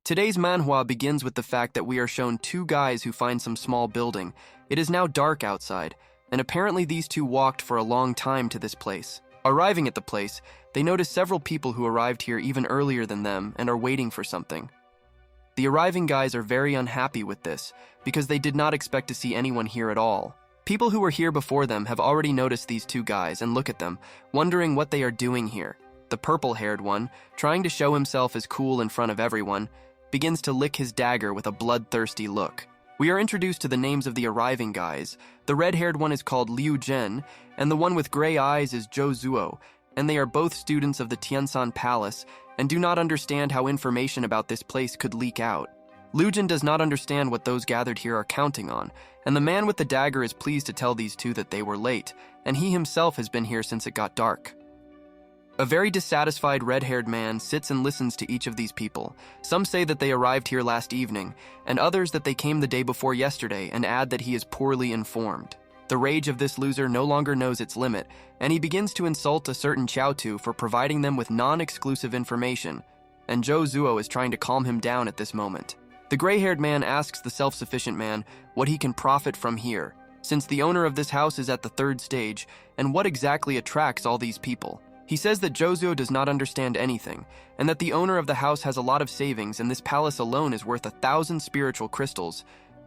Today's manhwa begins with the fact that we are shown two guys who find some small building. It is now dark outside, and apparently these two walked for a long time to this place. Arriving at the place, they notice several people who arrived here even earlier than them and are waiting for something. The arriving guys are very unhappy with this because they did not expect to see anyone here at all. People who were here before them have already noticed these two guys and look at them, wondering what they are doing here. The purple-haired one, trying to show himself as cool in front of everyone, begins to lick his dagger with a bloodthirsty look. We are introduced to the names of the arriving guys. The red-haired one is called Liu Zhen, and the one with gray eyes is Zhou Zuo, and they are both students of the Tiansan Palace and do not understand how information about this place could leak out. Liu Zhen does not understand what those gathered here are counting on, and the man with the dagger is pleased to tell these two that they were late, and he himself has been here since it got dark. A very dissatisfied red-haired man sits and listens to each of these people. Some say that they arrived here last evening, and others that they came the day before yesterday, and add that he is poorly informed. The rage of this loser no longer knows its limit, and he begins to insult a certain Chaotu for providing them with non-exclusive information, and Zhou Zuo is trying to calm him down at this moment. The gray-haired man asks the self-sufficient man what he can profit from here, since the owner of this house is at the third stage, and what exactly attracts all these people. He says that Zhou Zuo does not understand anything, and that the owner of the house has a lot of savings and this palace alone is worth 1,000 spiritual crystals,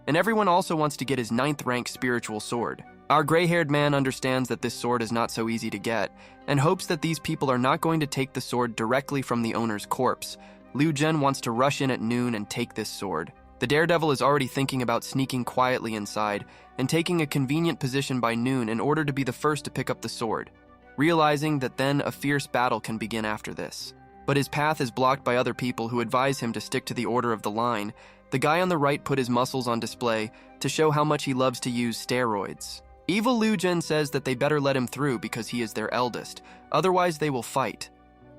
and everyone also wants to get his 9th rank spiritual sword. Our gray-haired man understands that this sword is not so easy to get, and hopes that these people are not going to take the sword directly from the owner's corpse. Liu Zhen wants to rush in at noon and take this sword. The daredevil is already thinking about sneaking quietly inside and taking a convenient position by noon in order to be the first to pick up the sword, realizing that then a fierce battle can begin after this. But his path is blocked by other people who advise him to stick to the order of the line. The guy on the right put his muscles on display to show how much he loves to use steroids. Evil Liu Zhen says that they better let him through because he is their eldest, otherwise they will fight.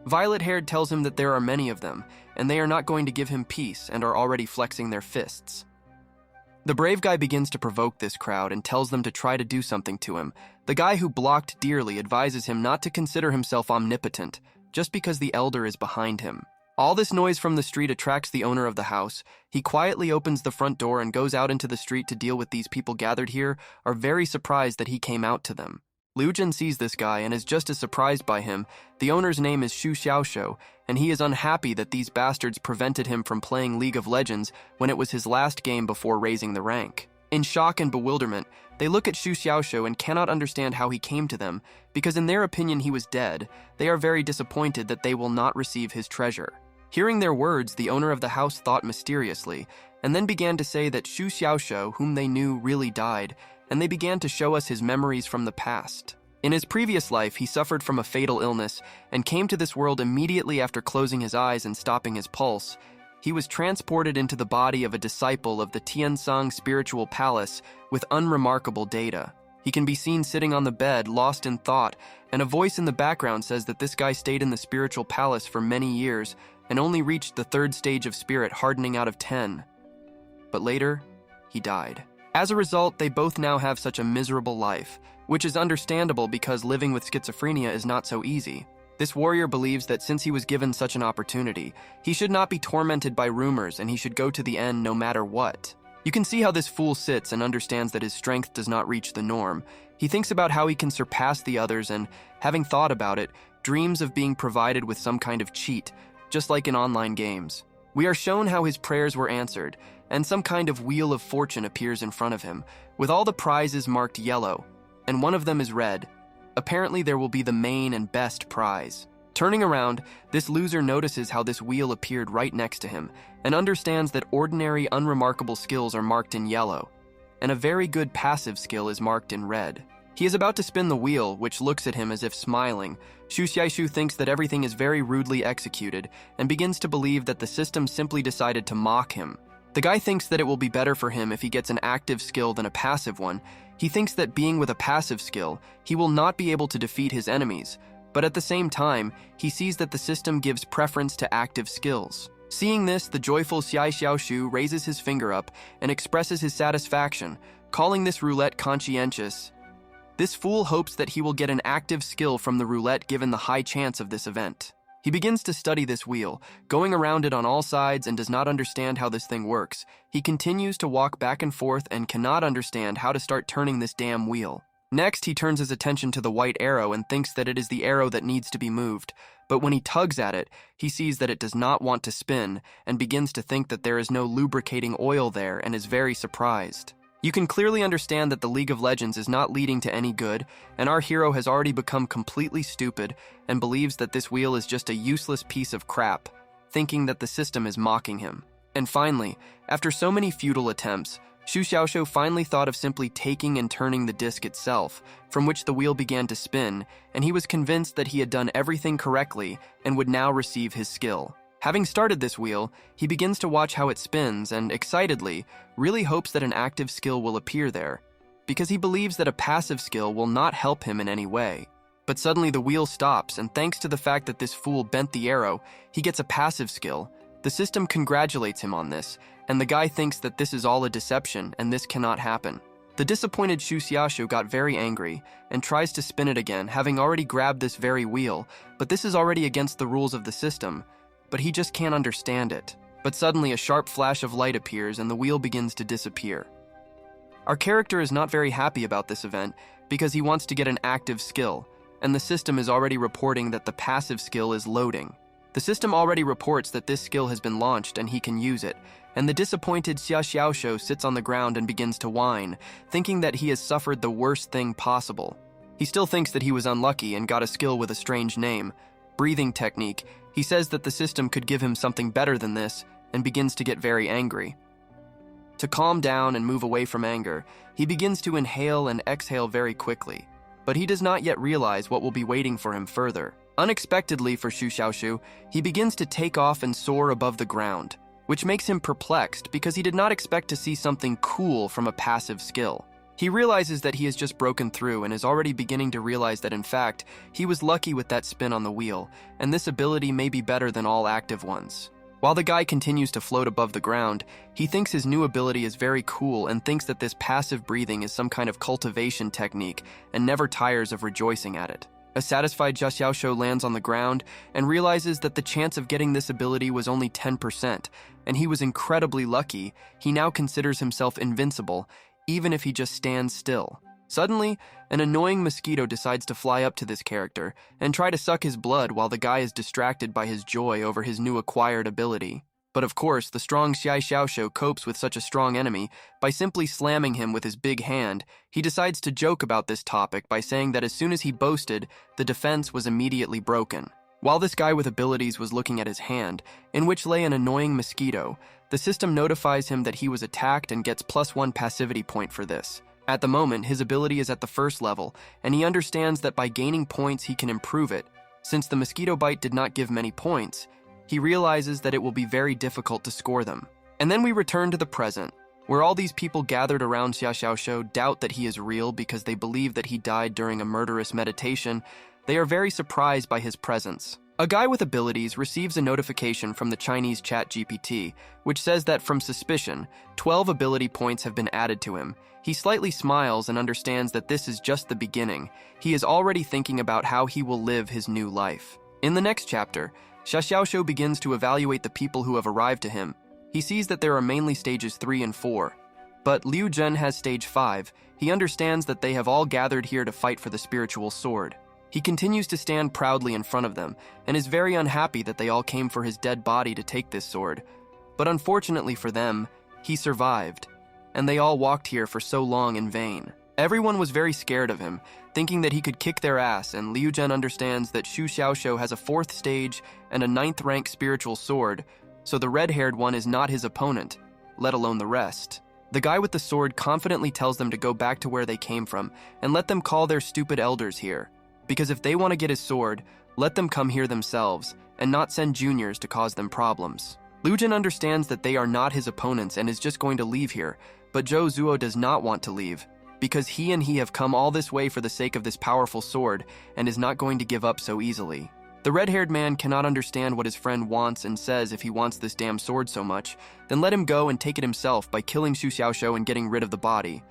Violet-haired tells him that there are many of them, and they are not going to give him peace and are already flexing their fists. The brave guy begins to provoke this crowd and tells them to try to do something to him. The guy who blocked dearly advises him not to consider himself omnipotent, just because the elder is behind him. All this noise from the street attracts the owner of the house. He quietly opens the front door and goes out into the street to deal with these people gathered here, are very surprised that he came out to them. Liu Zhen sees this guy and is just as surprised by him. The owner's name is Xu Xiaoshou, and he is unhappy that these bastards prevented him from playing League of Legends when it was his last game before raising the rank. In shock and bewilderment, they look at Xu Xiaoshou and cannot understand how he came to them, because in their opinion he was dead. They are very disappointed that they will not receive his treasure. Hearing their words, the owner of the house thought mysteriously, and then began to say that Xu Xiaoshou, whom they knew, really died, and they began to show us his memories from the past. In his previous life, he suffered from a fatal illness and came to this world immediately after closing his eyes and stopping his pulse. He was transported into the body of a disciple of the Tiansang spiritual palace with unremarkable data. He can be seen sitting on the bed, lost in thought, and a voice in the background says that this guy stayed in the spiritual palace for many years and only reached the 3rd stage of spirit hardening out of 10. But later, he died. As a result, they both now have such a miserable life, which is understandable because living with schizophrenia is not so easy. This warrior believes that since he was given such an opportunity, he should not be tormented by rumors and he should go to the end no matter what. You can see how this fool sits and understands that his strength does not reach the norm. He thinks about how he can surpass the others and, having thought about it, dreams of being provided with some kind of cheat, just like in online games. We are shown how his prayers were answered, and some kind of wheel of fortune appears in front of him, with all the prizes marked yellow, and one of them is red. Apparently there will be the main and best prize. Turning around, this loser notices how this wheel appeared right next to him, and understands that ordinary, unremarkable skills are marked in yellow, and a very good passive skill is marked in red. He is about to spin the wheel, which looks at him as if smiling. Xu Xiaishu thinks that everything is very rudely executed, and begins to believe that the system simply decided to mock him. The guy thinks that it will be better for him if he gets an active skill than a passive one. He thinks that being with a passive skill, he will not be able to defeat his enemies, but at the same time, he sees that the system gives preference to active skills. Seeing this, the joyful Xia Xiaoshu raises his finger up and expresses his satisfaction, calling this roulette conscientious. This fool hopes that he will get an active skill from the roulette given the high chance of this event. He begins to study this wheel, going around it on all sides and does not understand how this thing works. He continues to walk back and forth and cannot understand how to start turning this damn wheel. Next, he turns his attention to the white arrow and thinks that it is the arrow that needs to be moved. But when he tugs at it, he sees that it does not want to spin and begins to think that there is no lubricating oil there and is very surprised. You can clearly understand that the League of Legends is not leading to any good, and our hero has already become completely stupid and believes that this wheel is just a useless piece of crap, thinking that the system is mocking him. And finally, after so many futile attempts, Xu Xiaoxiu finally thought of simply taking and turning the disc itself, from which the wheel began to spin, and he was convinced that he had done everything correctly and would now receive his skill. Having started this wheel, he begins to watch how it spins and, excitedly, really hopes that an active skill will appear there, because he believes that a passive skill will not help him in any way. But suddenly the wheel stops, and thanks to the fact that this fool bent the arrow, he gets a passive skill. The system congratulates him on this, and the guy thinks that this is all a deception and this cannot happen. The disappointed Xu Xiaoxiu got very angry and tries to spin it again, having already grabbed this very wheel, but this is already against the rules of the system. But he just can't understand it. But suddenly a sharp flash of light appears and the wheel begins to disappear. Our character is not very happy about this event because he wants to get an active skill, and the system is already reporting that the passive skill is loading. The system already reports that this skill has been launched and he can use it, and the disappointed Xia Xiaoxiu sits on the ground and begins to whine, thinking that he has suffered the worst thing possible. He still thinks that he was unlucky and got a skill with a strange name, breathing technique. He says that the system could give him something better than this and begins to get very angry. To calm down and move away from anger, he begins to inhale and exhale very quickly, but he does not yet realize what will be waiting for him further. Unexpectedly for Xu Xiaoxiu, he begins to take off and soar above the ground, which makes him perplexed because he did not expect to see something cool from a passive skill. He realizes that he has just broken through and is already beginning to realize that in fact, he was lucky with that spin on the wheel, and this ability may be better than all active ones. While the guy continues to float above the ground, he thinks his new ability is very cool and thinks that this passive breathing is some kind of cultivation technique and never tires of rejoicing at it. A satisfied Xia Xiaoxiu lands on the ground and realizes that the chance of getting this ability was only 10%, and he was incredibly lucky. He now considers himself invincible, even if he just stands still. Suddenly, an annoying mosquito decides to fly up to this character and try to suck his blood while the guy is distracted by his joy over his new acquired ability. But of course, the strong Xia Xiaoxiu copes with such a strong enemy by simply slamming him with his big hand. He decides to joke about this topic by saying that as soon as he boasted, the defense was immediately broken. While this guy with abilities was looking at his hand, in which lay an annoying mosquito, the system notifies him that he was attacked and gets +1 passivity point for this. At the moment, his ability is at the first level, and he understands that by gaining points he can improve it. Since the mosquito bite did not give many points, he realizes that it will be very difficult to score them. And then we return to the present, where all these people gathered around Xia Xiaoxiu doubt that he is real because they believe that he died during a murderous meditation. They are very surprised by his presence. A guy with abilities receives a notification from the Chinese chat GPT, which says that from suspicion, 12 ability points have been added to him. He slightly smiles and understands that this is just the beginning. He is already thinking about how he will live his new life. In the next chapter, Xia Xiaoxiu begins to evaluate the people who have arrived to him. He sees that there are mainly stages 3 and 4. But Liu Zhen has stage 5. He understands that they have all gathered here to fight for the spiritual sword. He continues to stand proudly in front of them, and is very unhappy that they all came for his dead body to take this sword. But unfortunately for them, he survived, and they all walked here for so long in vain. Everyone was very scared of him, thinking that he could kick their ass, and Liu Zhen understands that Xu Xiaoxiu has a 4th stage and a 9th rank spiritual sword, so the red-haired one is not his opponent, let alone the rest. The guy with the sword confidently tells them to go back to where they came from, and let them call their stupid elders here. Because if they want to get his sword, let them come here themselves, and not send juniors to cause them problems. Liu Zhen understands that they are not his opponents and is just going to leave here, but Zhou Zuo does not want to leave, because he have come all this way for the sake of this powerful sword, and is not going to give up so easily. The red-haired man cannot understand what his friend wants and says if he wants this damn sword so much, then let him go and take it himself by killing Xu Xiaoxiu and getting rid of the body.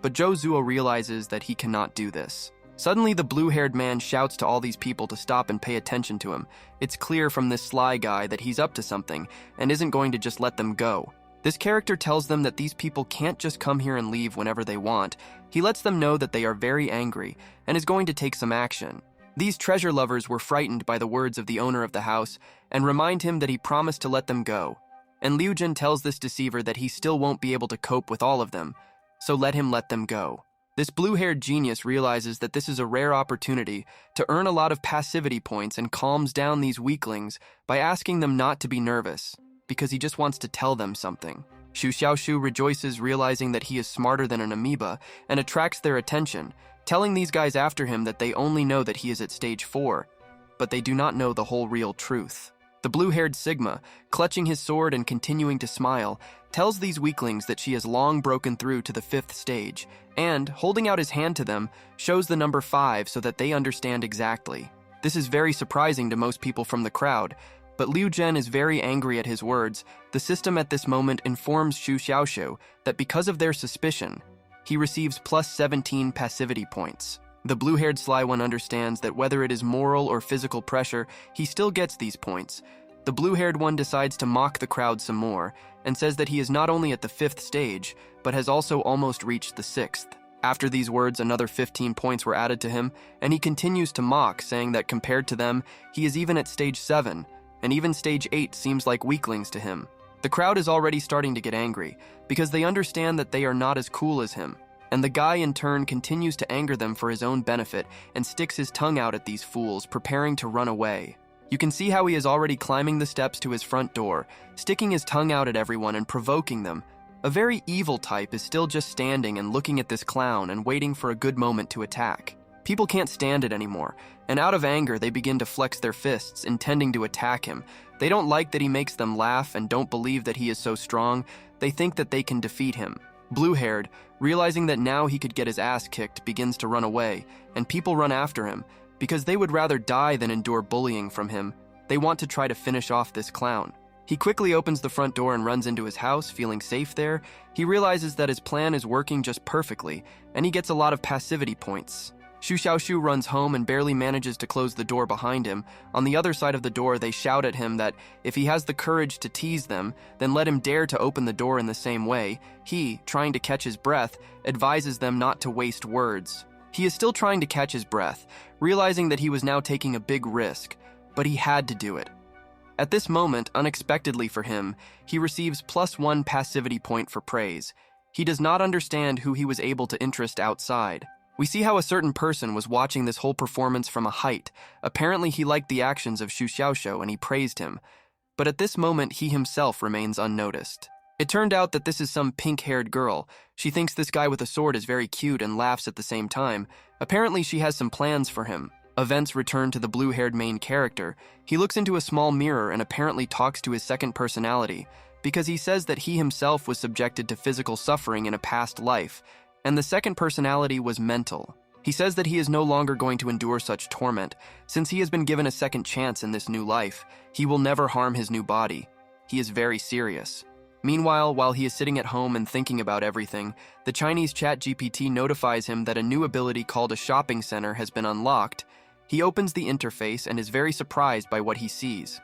But Zhou Zuo realizes that he cannot do this. Suddenly, the blue-haired man shouts to all these people to stop and pay attention to him. It's clear from this sly guy that he's up to something and isn't going to just let them go. This character tells them that these people can't just come here and leave whenever they want. He lets them know that they are very angry and is going to take some action. These treasure lovers were frightened by the words of the owner of the house and remind him that he promised to let them go. And Liu Jin tells this deceiver that he still won't be able to cope with all of them, so let him let them go. This blue-haired genius realizes that this is a rare opportunity to earn a lot of passivity points and calms down these weaklings by asking them not to be nervous, because he just wants to tell them something. Xu Xiaoshu rejoices, realizing that he is smarter than an amoeba and attracts their attention, telling these guys after him that they only know that he is at stage 4, but they do not know the whole real truth. The blue-haired Sigma, clutching his sword and continuing to smile, tells these weaklings that she has long broken through to the 5th stage, and, holding out his hand to them, shows the number 5 so that they understand exactly. This is very surprising to most people from the crowd, but Liu Jin is very angry at his words. The system at this moment informs Xu Xiaoshu that because of their suspicion, he receives plus 17 passivity points. The blue-haired sly one understands that whether it is moral or physical pressure, he still gets these points. The blue-haired one decides to mock the crowd some more, and says that he is not only at the 5th stage, but has also almost reached the 6th. After these words, another 15 points were added to him, and he continues to mock, saying that compared to them, he is even at stage 7, and even stage 8 seems like weaklings to him. The crowd is already starting to get angry, because they understand that they are not as cool as him, and the guy in turn continues to anger them for his own benefit and sticks his tongue out at these fools, preparing to run away. You can see how he is already climbing the steps to his front door, sticking his tongue out at everyone and provoking them. A very evil type is still just standing and looking at this clown and waiting for a good moment to attack. People can't stand it anymore, and out of anger they begin to flex their fists, intending to attack him. They don't like that he makes them laugh and don't believe that he is so strong. They think that they can defeat him. Blue-haired, realizing that now he could get his ass kicked, begins to run away, and people run after him, because they would rather die than endure bullying from him. They want to try to finish off this clown. He quickly opens the front door and runs into his house, feeling safe there. He realizes that his plan is working just perfectly, and he gets a lot of passivity points. Xu Xiaoshu runs home and barely manages to close the door behind him. On the other side of the door, they shout at him that if he has the courage to tease them, then let him dare to open the door in the same way. He, trying to catch his breath, advises them not to waste words. He is still trying to catch his breath, realizing that he was now taking a big risk, but he had to do it. At this moment, unexpectedly for him, he receives +1 passivity point for praise. He does not understand who he was able to interest outside. We see how a certain person was watching this whole performance from a height. Apparently he liked the actions of Xu Xiaoshu and he praised him. But at this moment, he himself remains unnoticed. It turned out that this is some pink-haired girl. She thinks this guy with a sword is very cute and laughs at the same time. Apparently she has some plans for him. Events return to the blue-haired main character. He looks into a small mirror and apparently talks to his second personality, because he says that he himself was subjected to physical suffering in a past life, and the second personality was mental. He says that he is no longer going to endure such torment. Since he has been given a second chance in this new life, he will never harm his new body. He is very serious. Meanwhile, while he is sitting at home and thinking about everything, the Chinese ChatGPT notifies him that a new ability called a shopping center has been unlocked. He opens the interface and is very surprised by what he sees.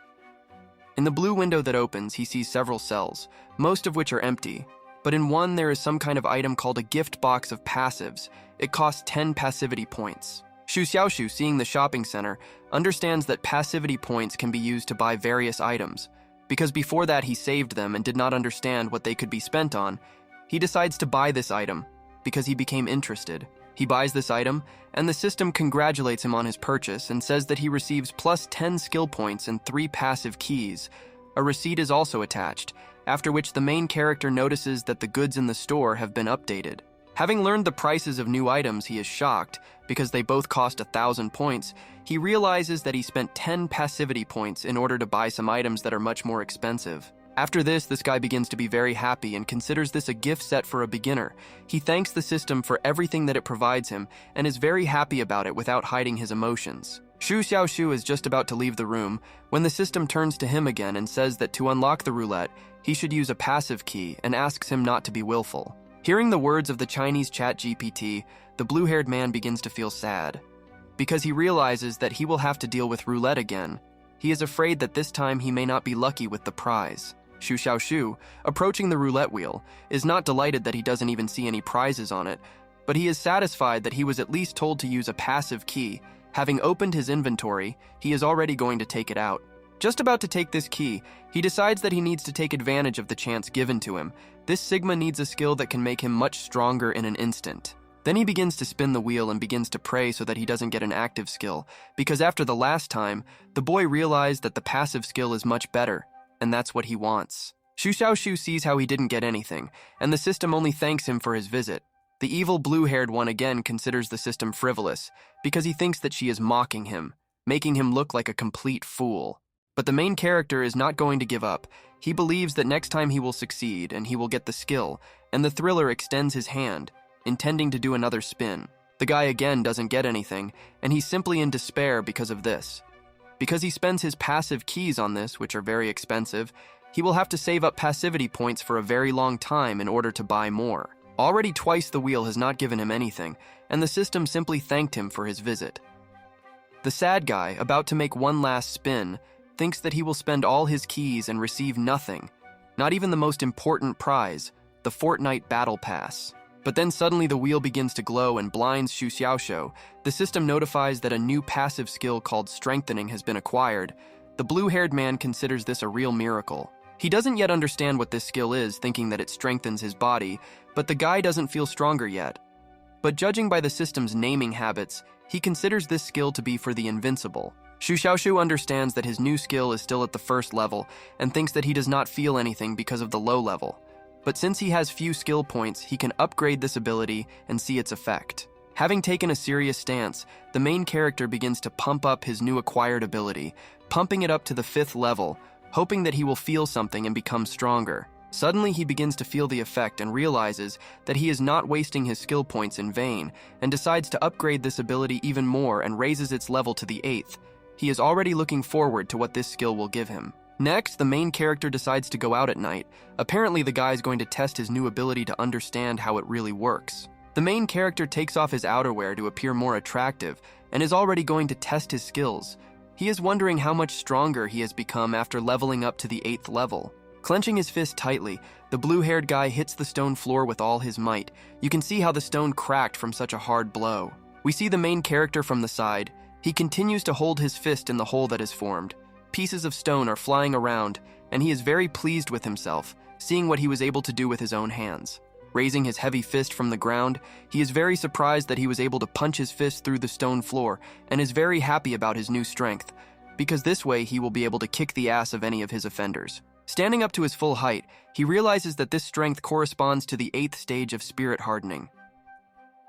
In the blue window that opens, he sees several cells, most of which are empty. But in one, there is some kind of item called a gift box of passives. It costs 10 passivity points. Xu Xiaoshu, seeing the shopping center, understands that passivity points can be used to buy various items. Because before that he saved them and did not understand what they could be spent on, he decides to buy this item because he became interested. He buys this item, and the system congratulates him on his purchase and says that he receives +10 skill points and 3 passive keys. A receipt is also attached, after which the main character notices that the goods in the store have been updated. Having learned the prices of new items, he is shocked, because they both cost 1,000 points. He realizes that he spent 10 passivity points in order to buy some items that are much more expensive. After this guy begins to be very happy and considers this a gift set for a beginner. He thanks the system for everything that it provides him and is very happy about it without hiding his emotions. Xu Xiaoshu is just about to leave the room when the system turns to him again and says that to unlock the roulette, he should use a passive key and asks him not to be willful. Hearing the words of the Chinese chat GPT, the blue-haired man begins to feel sad. Because he realizes that he will have to deal with roulette again. He is afraid that this time he may not be lucky with the prize. Xu Xiaoshu, approaching the roulette wheel, is not delighted that he doesn't even see any prizes on it, but he is satisfied that he was at least told to use a passive key. Having opened his inventory, he is already going to take it out. Just about to take this key, he decides that he needs to take advantage of the chance given to him. This Sigma needs a skill that can make him much stronger in an instant. Then he begins to spin the wheel and begins to pray so that he doesn't get an active skill, because after the last time, the boy realized that the passive skill is much better, and that's what he wants. Xu Xiaoshu sees how he didn't get anything, and the system only thanks him for his visit. The evil blue-haired one again considers the system frivolous, because he thinks that she is mocking him, making him look like a complete fool. But the main character is not going to give up. He believes that next time he will succeed and he will get the skill, and the thriller extends his hand, intending to do another spin. The guy again doesn't get anything, and he's simply in despair because of this. Because he spends his passive keys on this, which are very expensive, he will have to save up passivity points for a very long time in order to buy more. Already twice the wheel has not given him anything, and the system simply thanked him for his visit. The sad guy, about to make one last spin, thinks that he will spend all his keys and receive nothing, not even the most important prize, the Fortnite Battle Pass. But then suddenly the wheel begins to glow and blinds Xu Xiaoshu. The system notifies that a new passive skill called Strengthening has been acquired. The blue-haired man considers this a real miracle. He doesn't yet understand what this skill is, thinking that it strengthens his body, but the guy doesn't feel stronger yet. But judging by the system's naming habits, he considers this skill to be for the invincible. Xu Xiaoshu understands that his new skill is still at the first level and thinks that he does not feel anything because of the low level. But since he has few skill points, he can upgrade this ability and see its effect. Having taken a serious stance, the main character begins to pump up his new acquired ability, pumping it up to the 5th level, hoping that he will feel something and become stronger. Suddenly he begins to feel the effect and realizes that he is not wasting his skill points in vain, and decides to upgrade this ability even more and raises its level to the 8th. He is already looking forward to what this skill will give him. Next, the main character decides to go out at night. Apparently the guy is going to test his new ability to understand how it really works. The main character takes off his outerwear to appear more attractive and is already going to test his skills. He is wondering how much stronger he has become after leveling up to the 8th level. Clenching his fist tightly, the blue-haired guy hits the stone floor with all his might. You can see how the stone cracked from such a hard blow. We see the main character from the side. He continues to hold his fist in the hole that is formed. Pieces of stone are flying around, and he is very pleased with himself, seeing what he was able to do with his own hands. Raising his heavy fist from the ground, he is very surprised that he was able to punch his fist through the stone floor, and is very happy about his new strength, because this way he will be able to kick the ass of any of his offenders. Standing up to his full height, he realizes that this strength corresponds to the 8th stage of spirit hardening.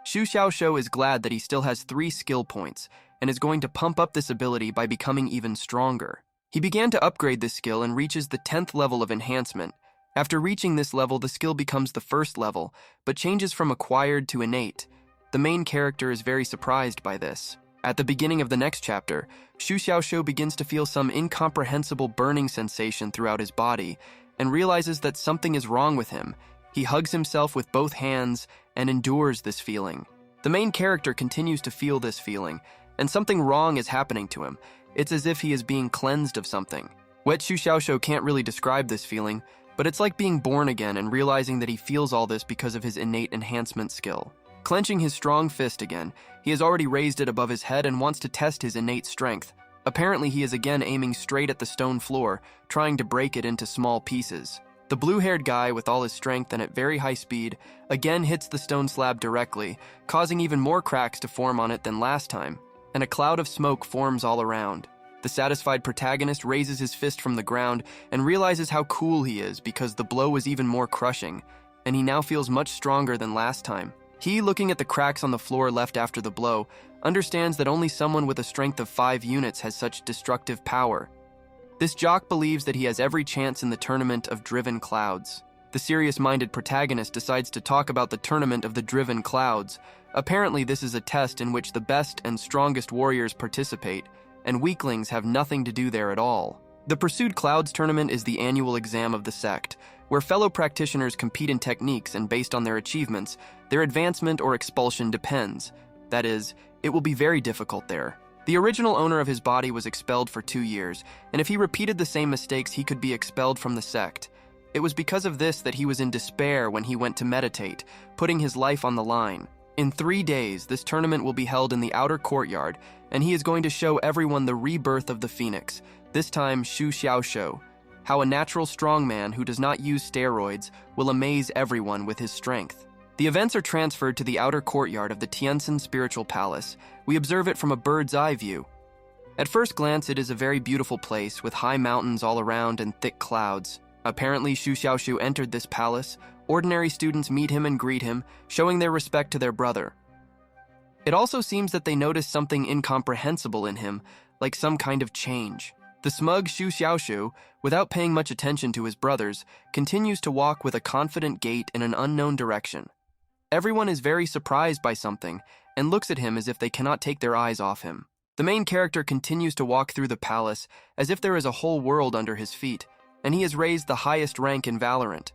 Xu Xiaoshu is glad that he still has 3 skill points, and is going to pump up this ability by becoming even stronger. He began to upgrade this skill and reaches the 10th level of enhancement. After reaching this level, the skill becomes the 1st level, but changes from acquired to innate. The main character is very surprised by this. At the beginning of the next chapter, Xu Xiaoshu begins to feel some incomprehensible burning sensation throughout his body, and realizes that something is wrong with him. He hugs himself with both hands and endures this feeling. The main character continues to feel this feeling, and something wrong is happening to him. It's as if he is being cleansed of something. Wet Xu Xiaoshu can't really describe this feeling, but it's like being born again and realizing that he feels all this because of his innate enhancement skill. Clenching his strong fist again, he has already raised it above his head and wants to test his innate strength. Apparently he is again aiming straight at the stone floor, trying to break it into small pieces. The blue-haired guy, with all his strength and at very high speed, again hits the stone slab directly, causing even more cracks to form on it than last time, and a cloud of smoke forms all around. The satisfied protagonist raises his fist from the ground and realizes how cool he is because the blow was even more crushing, and he now feels much stronger than last time. He, looking at the cracks on the floor left after the blow, understands that only someone with a strength of 5 units has such destructive power. This jock believes that he has every chance in the tournament of driven clouds. The serious-minded protagonist decides to talk about the tournament of the driven clouds. Apparently this is a test in which the best and strongest warriors participate, and weaklings have nothing to do there at all. The Pursued Clouds tournament is the annual exam of the sect, where fellow practitioners compete in techniques and based on their achievements, their advancement or expulsion depends. That is, it will be very difficult there. The original owner of his body was expelled for 2 years, and if he repeated the same mistakes, he could be expelled from the sect. It was because of this that he was in despair when he went to meditate, putting his life on the line. In 3 days, this tournament will be held in the outer courtyard, and he is going to show everyone the rebirth of the phoenix, this time Xu Xiaoshou, how a natural strongman who does not use steroids will amaze everyone with his strength. The events are transferred to the outer courtyard of the Tianxin Spiritual Palace. We observe it from a bird's eye view. At first glance, it is a very beautiful place with high mountains all around and thick clouds. Apparently, Xu Xiaoxu entered this palace. Ordinary students meet him and greet him, showing their respect to their brother. It also seems that they notice something incomprehensible in him, like some kind of change. The smug Xu Xiaoxu, without paying much attention to his brothers, continues to walk with a confident gait in an unknown direction. Everyone is very surprised by something and looks at him as if they cannot take their eyes off him. The main character continues to walk through the palace as if there is a whole world under his feet, and he has raised the highest rank in Valorant.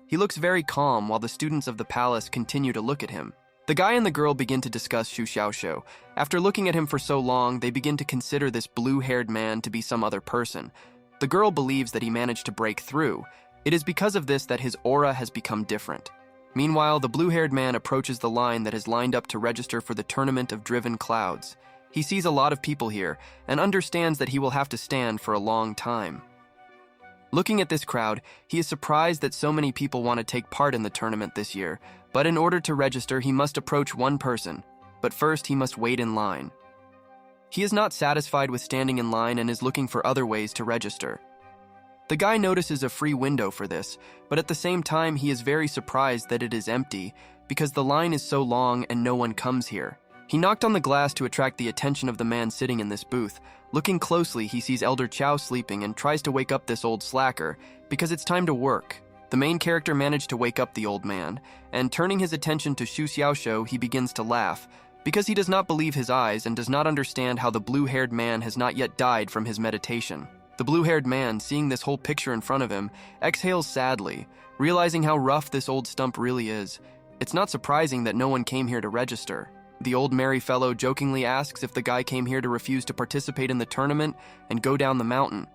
He looks very calm while the students of the palace continue to look at him. The guy and the girl begin to discuss Xu Xiaoshou. After looking at him for so long, they begin to consider this blue-haired man to be some other person. The girl believes that he managed to break through. It is because of this that his aura has become different. Meanwhile, the blue-haired man approaches the line that is lined up to register for the Tournament of Driven Clouds. He sees a lot of people here and understands that he will have to stand for a long time. Looking at this crowd, he is surprised that so many people want to take part in the tournament this year, but in order to register, he must approach one person. But first, he must wait in line. He is not satisfied with standing in line and is looking for other ways to register. The guy notices a free window for this, but at the same time, he is very surprised that it is empty because the line is so long and no one comes here. He knocked on the glass to attract the attention of the man sitting in this booth. Looking closely, he sees Elder Chow sleeping and tries to wake up this old slacker because it's time to work. The main character managed to wake up the old man, and turning his attention to Xu Xiaoshou, he begins to laugh because he does not believe his eyes and does not understand how the blue-haired man has not yet died from his meditation. The blue-haired man, seeing this whole picture in front of him, exhales sadly, realizing how rough this old stump really is. It's not surprising that no one came here to register. The old merry fellow jokingly asks if the guy came here to refuse to participate in the tournament and go down the mountain.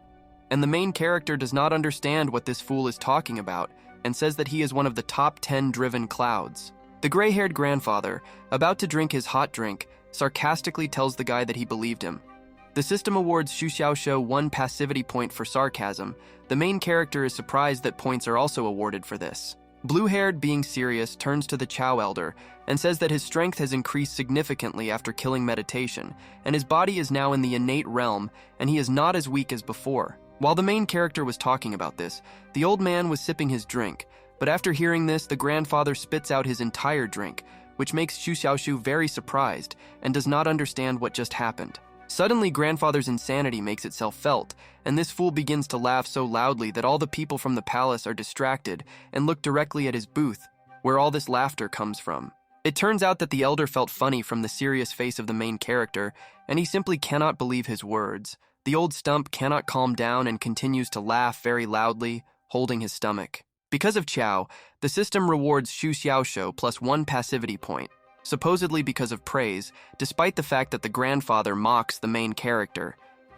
And the main character does not understand what this fool is talking about and says that he is one of the top 10 driven clouds. The gray-haired grandfather, about to drink his hot drink, sarcastically tells the guy that he believed him. The system awards Xu Xiaoshou 1 passivity point for sarcasm. The main character is surprised that points are also awarded for this. Blue-haired, being serious, turns to the Chow Elder and says that his strength has increased significantly after killing meditation, and his body is now in the innate realm, and he is not as weak as before. While the main character was talking about this, the old man was sipping his drink, but after hearing this, the grandfather spits out his entire drink, which makes Xu Xiaoxu very surprised and does not understand what just happened. Suddenly, grandfather's insanity makes itself felt, and this fool begins to laugh so loudly that all the people from the palace are distracted and look directly at his booth, where all this laughter comes from. It turns out that the elder felt funny from the serious face of the main character, and he simply cannot believe his words. The old stump cannot calm down and continues to laugh very loudly, holding his stomach. Because of Chow, the system rewards Xu Xiaoshou plus 1 passivity point, supposedly because of praise, despite the fact that the grandfather mocks the main character.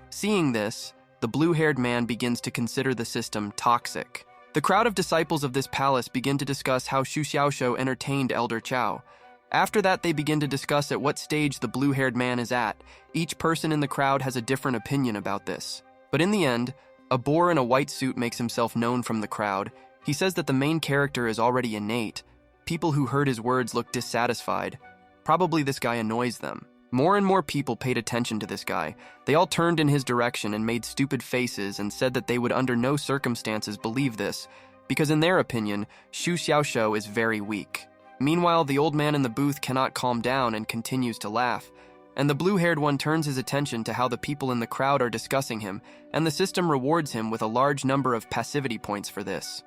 Seeing this, the blue-haired man begins to consider the system toxic. The crowd of disciples of this palace begin to discuss how Xu Xiaoshou entertained Elder Chow. After that, they begin to discuss at what stage the blue-haired man is at. Each person in the crowd has a different opinion about this. But in the end, a boar in a white suit makes himself known from the crowd. He says that the main character is already innate. People who heard his words looked dissatisfied. Probably this guy annoys them. More and more people paid attention to this guy. They all turned in his direction and made stupid faces and said that they would under no circumstances believe this, because in their opinion, Xu Xiaoshou is very weak. Meanwhile, the old man in the booth cannot calm down and continues to laugh, and the blue-haired one turns his attention to how the people in the crowd are discussing him, and the system rewards him with a large number of passivity points for this.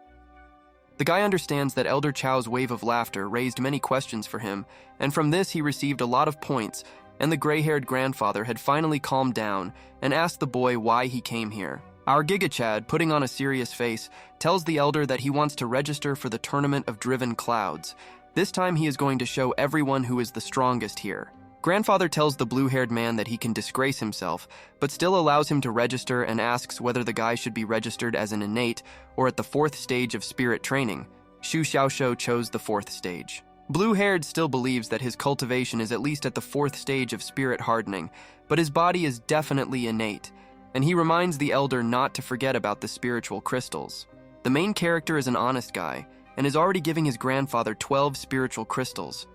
The guy understands that Elder Chow's wave of laughter raised many questions for him, and from this he received a lot of points, and the gray-haired grandfather had finally calmed down and asked the boy why he came here. Our Gigachad, putting on a serious face, tells the elder that he wants to register for the Tournament of Driven Clouds. This time he is going to show everyone who is the strongest here. Grandfather tells the blue-haired man that he can disgrace himself, but still allows him to register and asks whether the guy should be registered as an innate or at the 4th stage of spirit training. Xu Xiaoshou chose the 4th stage. Blue-haired still believes that his cultivation is at least at the 4th stage of spirit hardening, but his body is definitely innate, and he reminds the elder not to forget about the spiritual crystals. The main character is an honest guy, and is already giving his grandfather 12 spiritual crystals.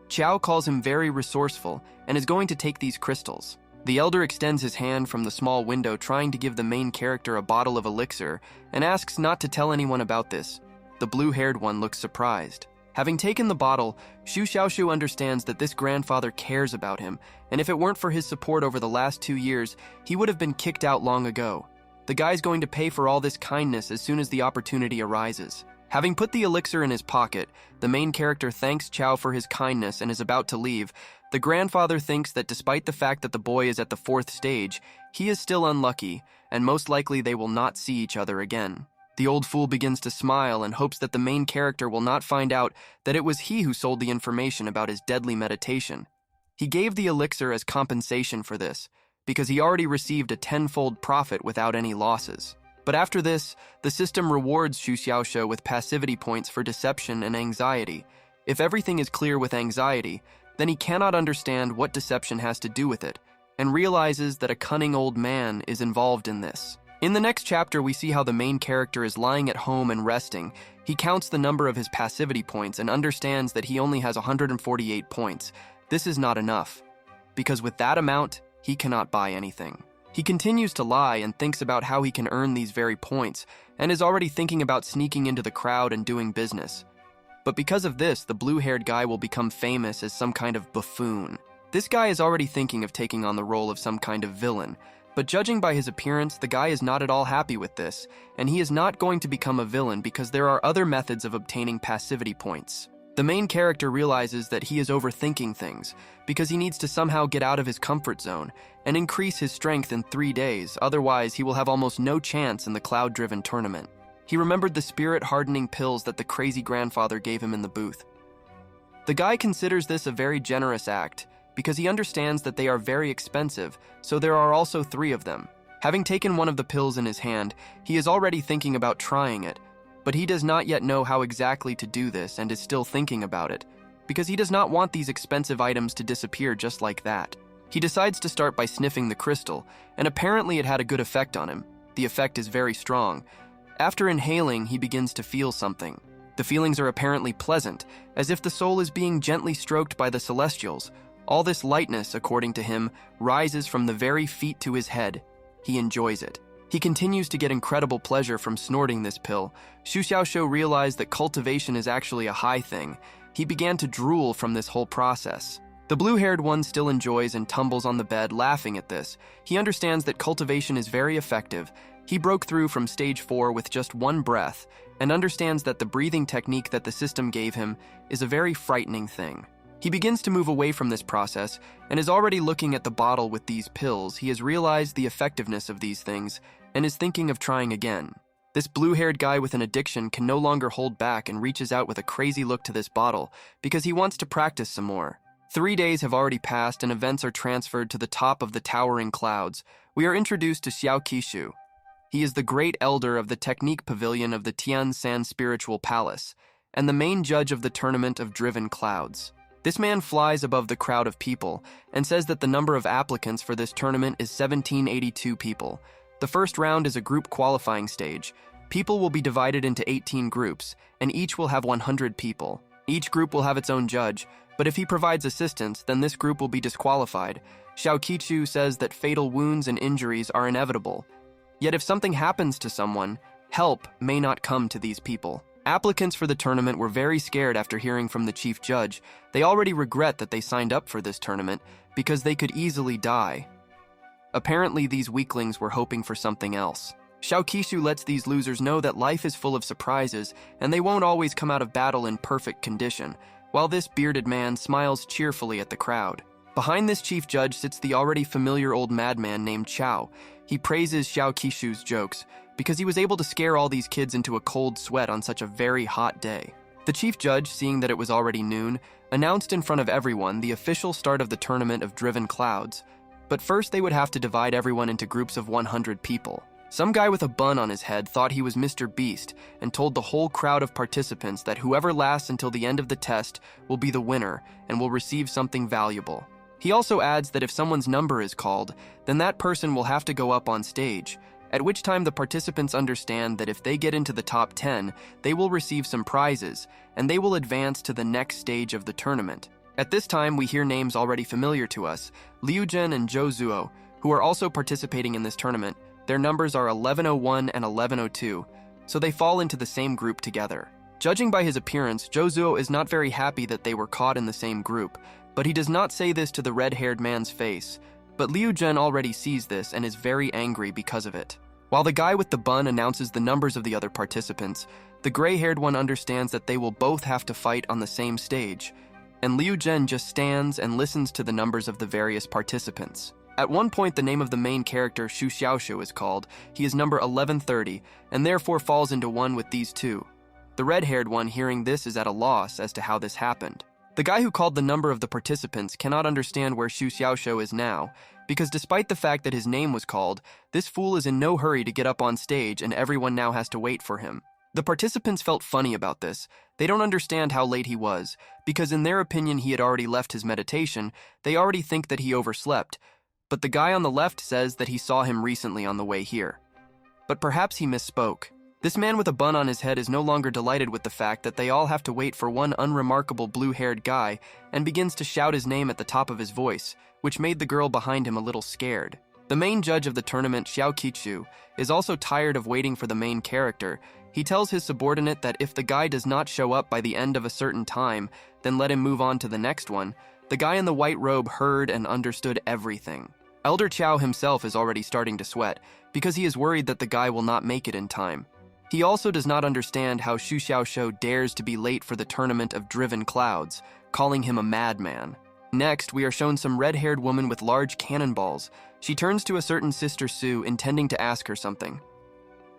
Chao calls him very resourceful and is going to take these crystals. The elder extends his hand from the small window, trying to give the main character a bottle of elixir, and asks not to tell anyone about this. The blue-haired one looks surprised. Having taken the bottle, Xu Xiaoshu understands that this grandfather cares about him, and if it weren't for his support over the last 2 years, he would have been kicked out long ago. The guy's going to pay for all this kindness as soon as the opportunity arises. Having put the elixir in his pocket, the main character thanks Chao for his kindness and is about to leave. The grandfather thinks that despite the fact that the boy is at the 4th stage, he is still unlucky, and most likely they will not see each other again. The old fool begins to smile and hopes that the main character will not find out that it was he who sold the information about his deadly meditation. He gave the elixir as compensation for this, because he already received a 10-fold profit without any losses. But after this, the system rewards Xu Xiaoshou with passivity points for deception and anxiety. If everything is clear with anxiety, then he cannot understand what deception has to do with it, and realizes that a cunning old man is involved in this. In the next chapter, we see how the main character is lying at home and resting. He counts the number of his passivity points and understands that he only has 148 points. This is not enough, because with that amount, he cannot buy anything. He continues to lie and thinks about how he can earn these very points, and is already thinking about sneaking into the crowd and doing business. But because of this, the blue-haired guy will become famous as some kind of buffoon. This guy is already thinking of taking on the role of some kind of villain, but judging by his appearance, the guy is not at all happy with this, and he is not going to become a villain because there are other methods of obtaining passivity points. The main character realizes that he is overthinking things, because he needs to somehow get out of his comfort zone and increase his strength in 3 days, otherwise he will have almost no chance in the cloud-driven tournament. He remembered the spirit-hardening pills that the crazy grandfather gave him in the booth. The guy considers this a very generous act, because he understands that they are very expensive, so there are also 3 of them. Having taken one of the pills in his hand, he is already thinking about trying it, but he does not yet know how exactly to do this and is still thinking about it, because he does not want these expensive items to disappear just like that. He decides to start by sniffing the crystal, and apparently it had a good effect on him. The effect is very strong. After inhaling, he begins to feel something. The feelings are apparently pleasant, as if the soul is being gently stroked by the celestials. All this lightness, according to him, rises from the very feet to his head. He enjoys it. He continues to get incredible pleasure from snorting this pill. Xu Xiaoshou realized that cultivation is actually a high thing. He began to drool from this whole process. The blue-haired one still enjoys and tumbles on the bed, laughing at this. He understands that cultivation is very effective. He broke through from stage 4 with just 1 breath, and understands that the breathing technique that the system gave him is a very frightening thing. He begins to move away from this process, and is already looking at the bottle with these pills. He has realized the effectiveness of these things, and is thinking of trying again. This blue-haired guy with an addiction can no longer hold back and reaches out with a crazy look to this bottle, because he wants to practice some more. 3 days have already passed and events are transferred to the top of the towering clouds. We are introduced to Xiao Qishu. He is the great elder of the technique pavilion of the Tiansan Spiritual Palace, and the main judge of the tournament of driven clouds. This man flies above the crowd of people and says that the number of applicants for this tournament is 1782 people. The first round is a group qualifying stage. People will be divided into 18 groups, and each will have 100 people. Each group will have its own judge, but if he provides assistance, then this group will be disqualified. Xiao Qichu says that fatal wounds and injuries are inevitable. Yet if something happens to someone, help may not come to these people. Applicants for the tournament were very scared after hearing from the chief judge. They already regret that they signed up for this tournament because they could easily die. Apparently, these weaklings were hoping for something else. Xiao Qishu lets these losers know that life is full of surprises and they won't always come out of battle in perfect condition, while this bearded man smiles cheerfully at the crowd. Behind this chief judge sits the already familiar old madman named Chao. He praises Xiao Qishu's jokes because he was able to scare all these kids into a cold sweat on such a very hot day. The chief judge, seeing that it was already noon, announced in front of everyone the official start of the tournament of driven clouds. But first they would have to divide everyone into groups of 100 people. Some guy with a bun on his head thought he was Mr. Beast and told the whole crowd of participants that whoever lasts until the end of the test will be the winner and will receive something valuable. He also adds that if someone's number is called, then that person will have to go up on stage, at which time the participants understand that if they get into the top 10, they will receive some prizes, and they will advance to the next stage of the tournament. At this time, we hear names already familiar to us, Liu Jin and Zhou Zuo, who are also participating in this tournament. Their numbers are 1101 and 1102, so they fall into the same group together. Judging by his appearance, Zhou Zuo is not very happy that they were caught in the same group, but he does not say this to the red-haired man's face. But Liu Jin already sees this and is very angry because of it. While the guy with the bun announces the numbers of the other participants, the gray-haired one understands that they will both have to fight on the same stage, and Liu Jin just stands and listens to the numbers of the various participants. At one point, the name of the main character, Shu Xiaoshu, is called. He is number 1130, and therefore falls into one with these two. The red-haired one, hearing this, is at a loss as to how this happened. The guy who called the number of the participants cannot understand where Shu Xiaoshu is now, because despite the fact that his name was called, this fool is in no hurry to get up on stage and everyone now has to wait for him. The participants felt funny about this. They don't understand how late he was, because in their opinion he had already left his meditation. They already think that he overslept, but the guy on the left says that he saw him recently on the way here. But perhaps he misspoke. This man with a bun on his head is no longer delighted with the fact that they all have to wait for one unremarkable blue-haired guy and begins to shout his name at the top of his voice, which made the girl behind him a little scared. The main judge of the tournament, Xiao Qichu, is also tired of waiting for the main character. He tells his subordinate that if the guy does not show up by the end of a certain time, then let him move on to the next one. The guy in the white robe heard and understood everything. Elder Chao himself is already starting to sweat because he is worried that the guy will not make it in time. He also does not understand how Shu Xiaoshu dares to be late for the tournament of driven clouds, calling him a madman. Next, we are shown some red-haired woman with large cannonballs. She turns to a certain Sister Su, intending to ask her something.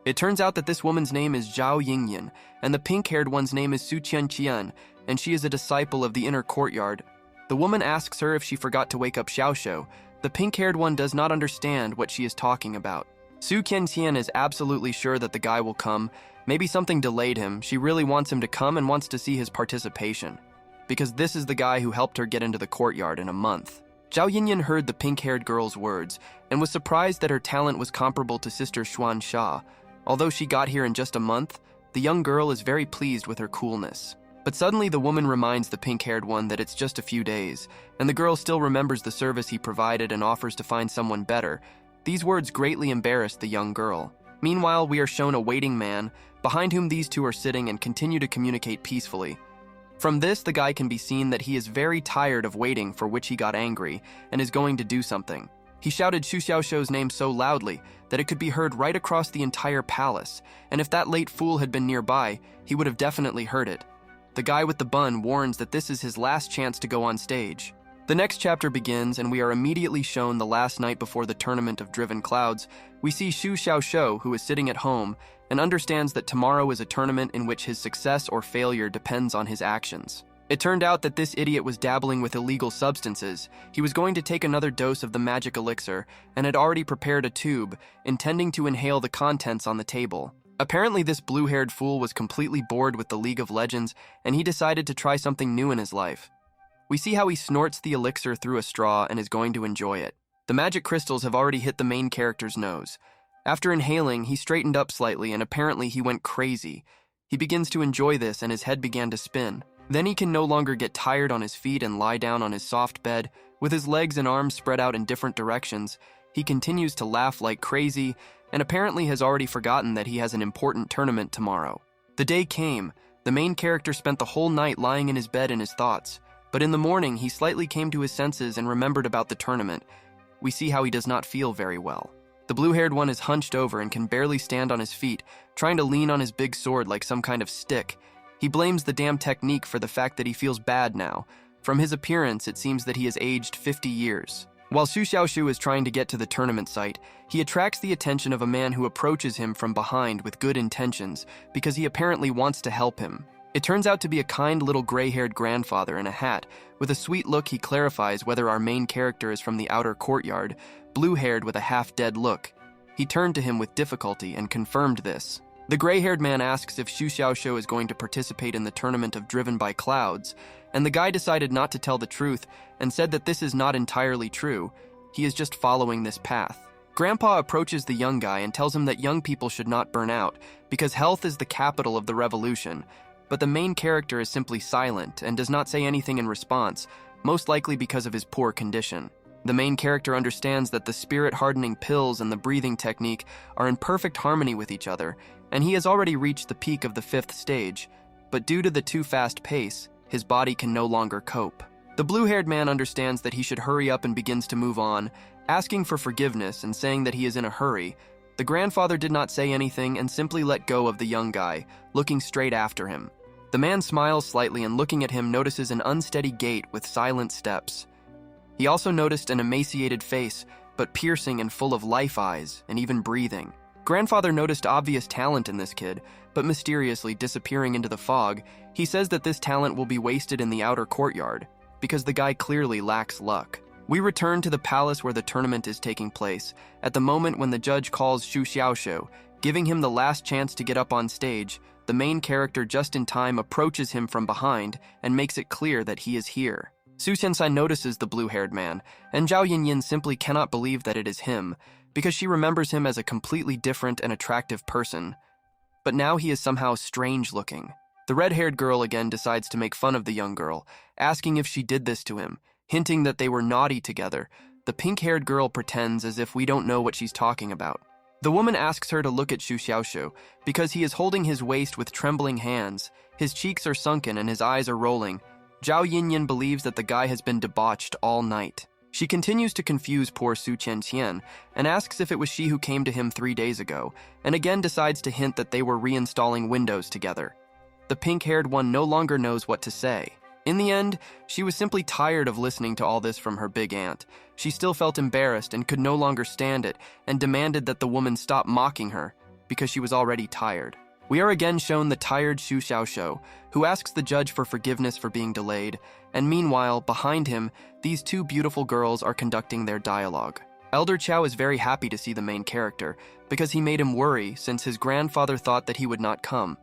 It turns out that this woman's name is Zhao Yingyan, and the pink-haired one's name is Su Qianqian, and she is a disciple of the inner courtyard. The woman asks her if she forgot to wake up Xiaoshu. The pink-haired one does not understand what she is talking about. Su Qianqian is absolutely sure that the guy will come. Maybe something delayed him. She really wants him to come and wants to see his participation, because this is the guy who helped her get into the courtyard in a month. Zhao Yinyan heard the pink-haired girl's words and was surprised that her talent was comparable to Sister Xuan Sha. Although she got here in just a month, the young girl is very pleased with her coolness. But suddenly the woman reminds the pink-haired one that it's just a few days, and the girl still remembers the service he provided and offers to find someone better. These words greatly embarrassed the young girl. Meanwhile, we are shown a waiting man, behind whom these two are sitting and continue to communicate peacefully. From this, the guy can be seen that he is very tired of waiting, for which he got angry, and is going to do something. He shouted Shu Xiaoshu's name so loudly that it could be heard right across the entire palace, and if that late fool had been nearby, he would have definitely heard it. The guy with the bun warns that this is his last chance to go on stage. The next chapter begins, and we are immediately shown the last night before the tournament of driven clouds. We see Shu Xiaoshu, who is sitting at home and understands that tomorrow is a tournament in which his success or failure depends on his actions. It turned out that this idiot was dabbling with illegal substances. He was going to take another dose of the magic elixir and had already prepared a tube, intending to inhale the contents on the table. Apparently, this blue-haired fool was completely bored with the League of Legends, and he decided to try something new in his life. We see how he snorts the elixir through a straw and is going to enjoy it. The magic crystals have already hit the main character's nose. After inhaling, he straightened up slightly and apparently he went crazy. He begins to enjoy this and his head began to spin. Then he can no longer get tired on his feet and lie down on his soft bed, with his legs and arms spread out in different directions. He continues to laugh like crazy and apparently has already forgotten that he has an important tournament tomorrow. The day came. The main character spent the whole night lying in his bed in his thoughts. But in the morning, he slightly came to his senses and remembered about the tournament. We see how he does not feel very well. The blue-haired one is hunched over and can barely stand on his feet, trying to lean on his big sword like some kind of stick. He blames the damn technique for the fact that he feels bad now. From his appearance, it seems that he has aged 50 years. While Xu Xiaoshu is trying to get to the tournament site, he attracts the attention of a man who approaches him from behind with good intentions because he apparently wants to help him. It turns out to be a kind little gray-haired grandfather in a hat. With a sweet look, he clarifies whether our main character is from the outer courtyard, blue-haired with a half-dead look. He turned to him with difficulty and confirmed this. The gray-haired man asks if Xu Xiaoshu is going to participate in the tournament of Driven by Clouds, and the guy decided not to tell the truth and said that this is not entirely true. He is just following this path. Grandpa approaches the young guy and tells him that young people should not burn out because health is the capital of the revolution. But the main character is simply silent and does not say anything in response, most likely because of his poor condition. The main character understands that the spirit-hardening pills and the breathing technique are in perfect harmony with each other, and he has already reached the peak of the 5th stage, but due to the too fast pace, his body can no longer cope. The blue-haired man understands that he should hurry up and begins to move on, asking for forgiveness and saying that he is in a hurry. The grandfather did not say anything and simply let go of the young guy, looking straight after him. The man smiles slightly and looking at him notices an unsteady gait with silent steps. He also noticed an emaciated face, but piercing and full of life eyes, and even breathing. Grandfather noticed obvious talent in this kid, but mysteriously disappearing into the fog. He says that this talent will be wasted in the outer courtyard, because the guy clearly lacks luck. We return to the palace where the tournament is taking place, at the moment when the judge calls Xu Xiaoshu, giving him the last chance to get up on stage. The main character just in time approaches him from behind and makes it clear that he is here. Su Xiansai notices the blue-haired man, and Zhao Yinyin simply cannot believe that it is him, because she remembers him as a completely different and attractive person. But now he is somehow strange-looking. The red-haired girl again decides to make fun of the young girl, asking if she did this to him, hinting that they were naughty together. The pink-haired girl pretends as if we don't know what she's talking about. The woman asks her to look at Xu Xiaoshu, because he is holding his waist with trembling hands. His cheeks are sunken and his eyes are rolling. Zhao Yinyin believes that the guy has been debauched all night. She continues to confuse poor Su Qianqian and asks if it was she who came to him 3 days ago, and again decides to hint that they were reinstalling Windows together. The pink-haired one no longer knows what to say. In the end, she was simply tired of listening to all this from her big aunt. She still felt embarrassed and could no longer stand it, and demanded that the woman stop mocking her, because she was already tired. We are again shown the tired Xu Xiaoshu, who asks the judge for forgiveness for being delayed, and meanwhile, behind him, these two beautiful girls are conducting their dialogue. Elder Chow is very happy to see the main character, because he made him worry since his grandfather thought that he would not come.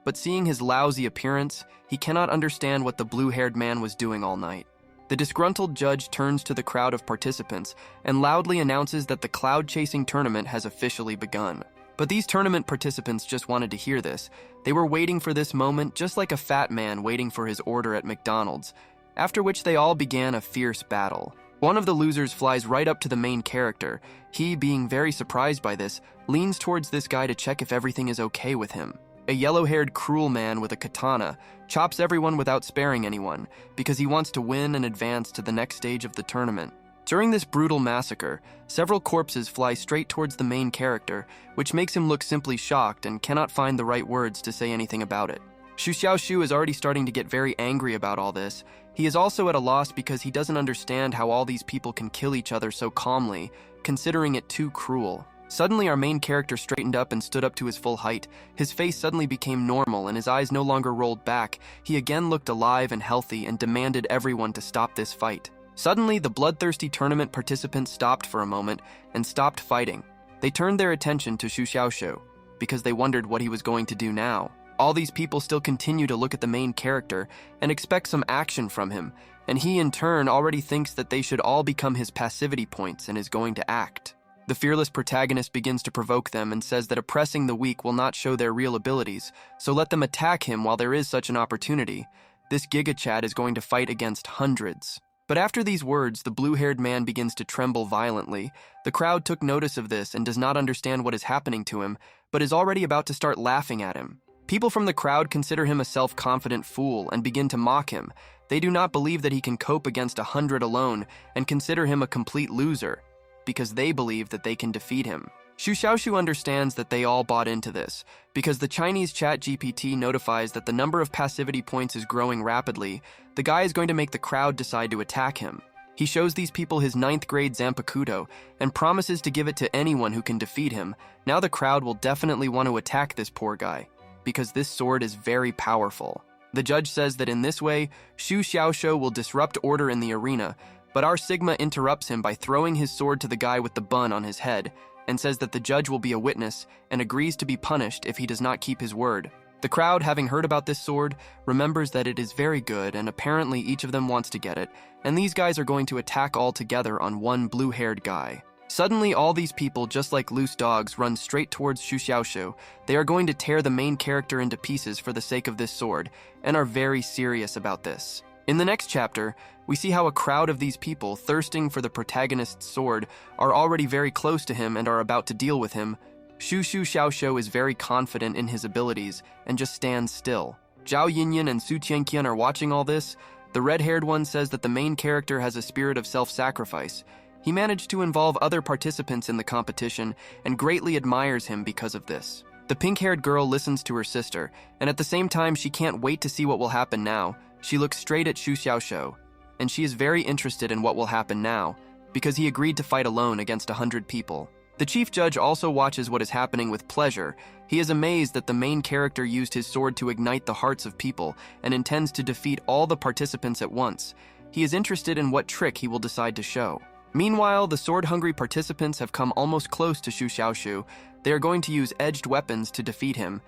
But seeing his lousy appearance, he cannot understand what the blue-haired man was doing all night. The disgruntled judge turns to the crowd of participants and loudly announces that the cloud-chasing tournament has officially begun. But these tournament participants just wanted to hear this. They were waiting for this moment just like a fat man waiting for his order at McDonald's, after which they all began a fierce battle. One of the losers flies right up to the main character. He, being very surprised by this, leans towards this guy to check if everything is okay with him. A yellow-haired cruel man with a katana chops everyone without sparing anyone because he wants to win and advance to the next stage of the tournament. During this brutal massacre, several corpses fly straight towards the main character, which makes him look simply shocked and cannot find the right words to say anything about it. Xu Xiaoshu is already starting to get very angry about all this. He is also at a loss because he doesn't understand how all these people can kill each other so calmly, considering it too cruel. Suddenly, our main character straightened up and stood up to his full height. His face suddenly became normal and his eyes no longer rolled back. He again looked alive and healthy and demanded everyone to stop this fight. Suddenly, the bloodthirsty tournament participants stopped for a moment and stopped fighting. They turned their attention to Xu Xiaoshu because they wondered what he was going to do now. All these people still continue to look at the main character and expect some action from him, and he in turn already thinks that they should all become his passivity points and is going to act. The fearless protagonist begins to provoke them and says that oppressing the weak will not show their real abilities, so let them attack him while there is such an opportunity. This Giga Chad is going to fight against hundreds. But after these words, the blue-haired man begins to tremble violently. The crowd took notice of this and does not understand what is happening to him, but is already about to start laughing at him. People from the crowd consider him a self-confident fool and begin to mock him. They do not believe that he can cope against 100 alone and consider him a complete loser, because they believe that they can defeat him. Xu Xiaoshu understands that they all bought into this, because the Chinese chat GPT notifies that the number of passivity points is growing rapidly. The guy is going to make the crowd decide to attack him. He shows these people his 9th grade Zanpakuto and promises to give it to anyone who can defeat him. Now the crowd will definitely want to attack this poor guy, because this sword is very powerful. The judge says that in this way, Xu Xiaoshu will disrupt order in the arena, but our Sigma interrupts him by throwing his sword to the guy with the bun on his head, and says that the judge will be a witness and agrees to be punished if he does not keep his word. The crowd, having heard about this sword, remembers that it is very good, and apparently each of them wants to get it, and these guys are going to attack all together on one blue-haired guy. Suddenly, all these people, just like loose dogs, run straight towards Xu Xiaoshu. They are going to tear the main character into pieces for the sake of this sword, and are very serious about this. In the next chapter, we see how a crowd of these people, thirsting for the protagonist's sword, are already very close to him and are about to deal with him. Xu Xiaoshu is very confident in his abilities and just stands still. Zhao Yinyan and Su Tianqian are watching all this. The red-haired one says that the main character has a spirit of self-sacrifice. He managed to involve other participants in the competition and greatly admires him because of this. The pink-haired girl listens to her sister, and at the same time she can't wait to see what will happen now. She looks straight at Xu Xiaoshu, and she is very interested in what will happen now, because he agreed to fight alone against 100 people. The chief judge also watches what is happening with pleasure. He is amazed that the main character used his sword to ignite the hearts of people and intends to defeat all the participants at once. He is interested in what trick he will decide to show. Meanwhile, the sword-hungry participants have come almost close to Xu Xiaoshu. They are going to use edged weapons to defeat him,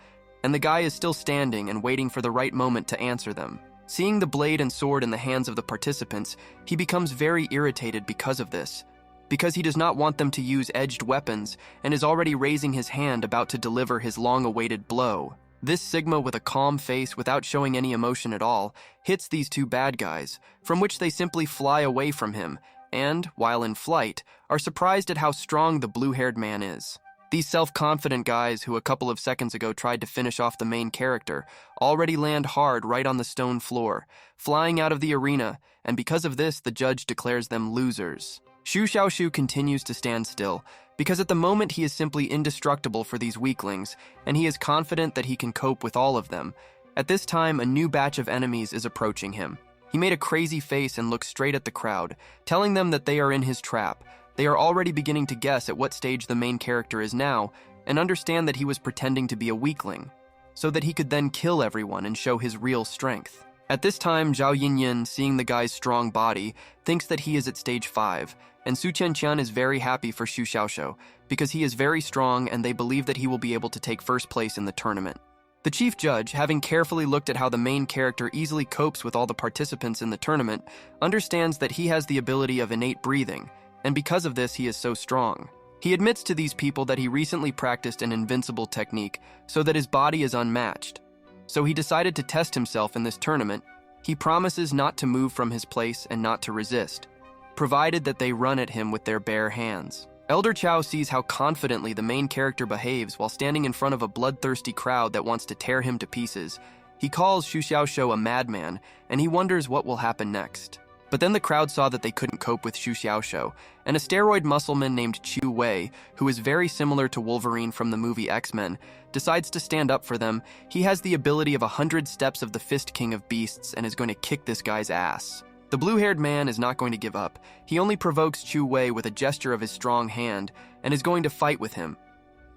and the guy is still standing and waiting for the right moment to answer them. Seeing the blade and sword in the hands of the participants, he becomes very irritated because of this, because he does not want them to use edged weapons and is already raising his hand about to deliver his long-awaited blow. This Sigma, with a calm face without showing any emotion at all, hits these two bad guys, from which they simply fly away from him, and, while in flight, are surprised at how strong the blue-haired man is. These self-confident guys, who a couple of seconds ago tried to finish off the main character, already land hard right on the stone floor, flying out of the arena, and because of this, the judge declares them losers. Xu Xiaoshu continues to stand still, because at the moment he is simply indestructible for these weaklings, and he is confident that he can cope with all of them. At this time, a new batch of enemies is approaching him. He made a crazy face and looked straight at the crowd, telling them that they are in his trap. They are already beginning to guess at what stage the main character is now, and understand that he was pretending to be a weakling, so that he could then kill everyone and show his real strength. At this time, Zhao Yinyan, seeing the guy's strong body, thinks that he is at stage 5, and Su Tianqian is very happy for Xu Xiaoshu, because he is very strong and they believe that he will be able to take first place in the tournament. The chief judge, having carefully looked at how the main character easily copes with all the participants in the tournament, understands that he has the ability of innate breathing, and because of this he is so strong. He admits to these people that he recently practiced an invincible technique so that his body is unmatched. So he decided to test himself in this tournament. He promises not to move from his place and not to resist, provided that they run at him with their bare hands. Elder Chow sees how confidently the main character behaves while standing in front of a bloodthirsty crowd that wants to tear him to pieces. He calls Xu Xiaoshu a madman, and he wonders what will happen next. But then the crowd saw that they couldn't cope with Xu Xiaoshu, and a steroid muscleman named Chu Wei, who is very similar to Wolverine from the movie X-Men, decides to stand up for them. He has the ability of 100 steps of the Fist King of Beasts and is going to kick this guy's ass. The blue-haired man is not going to give up. He only provokes Chu Wei with a gesture of his strong hand and is going to fight with him.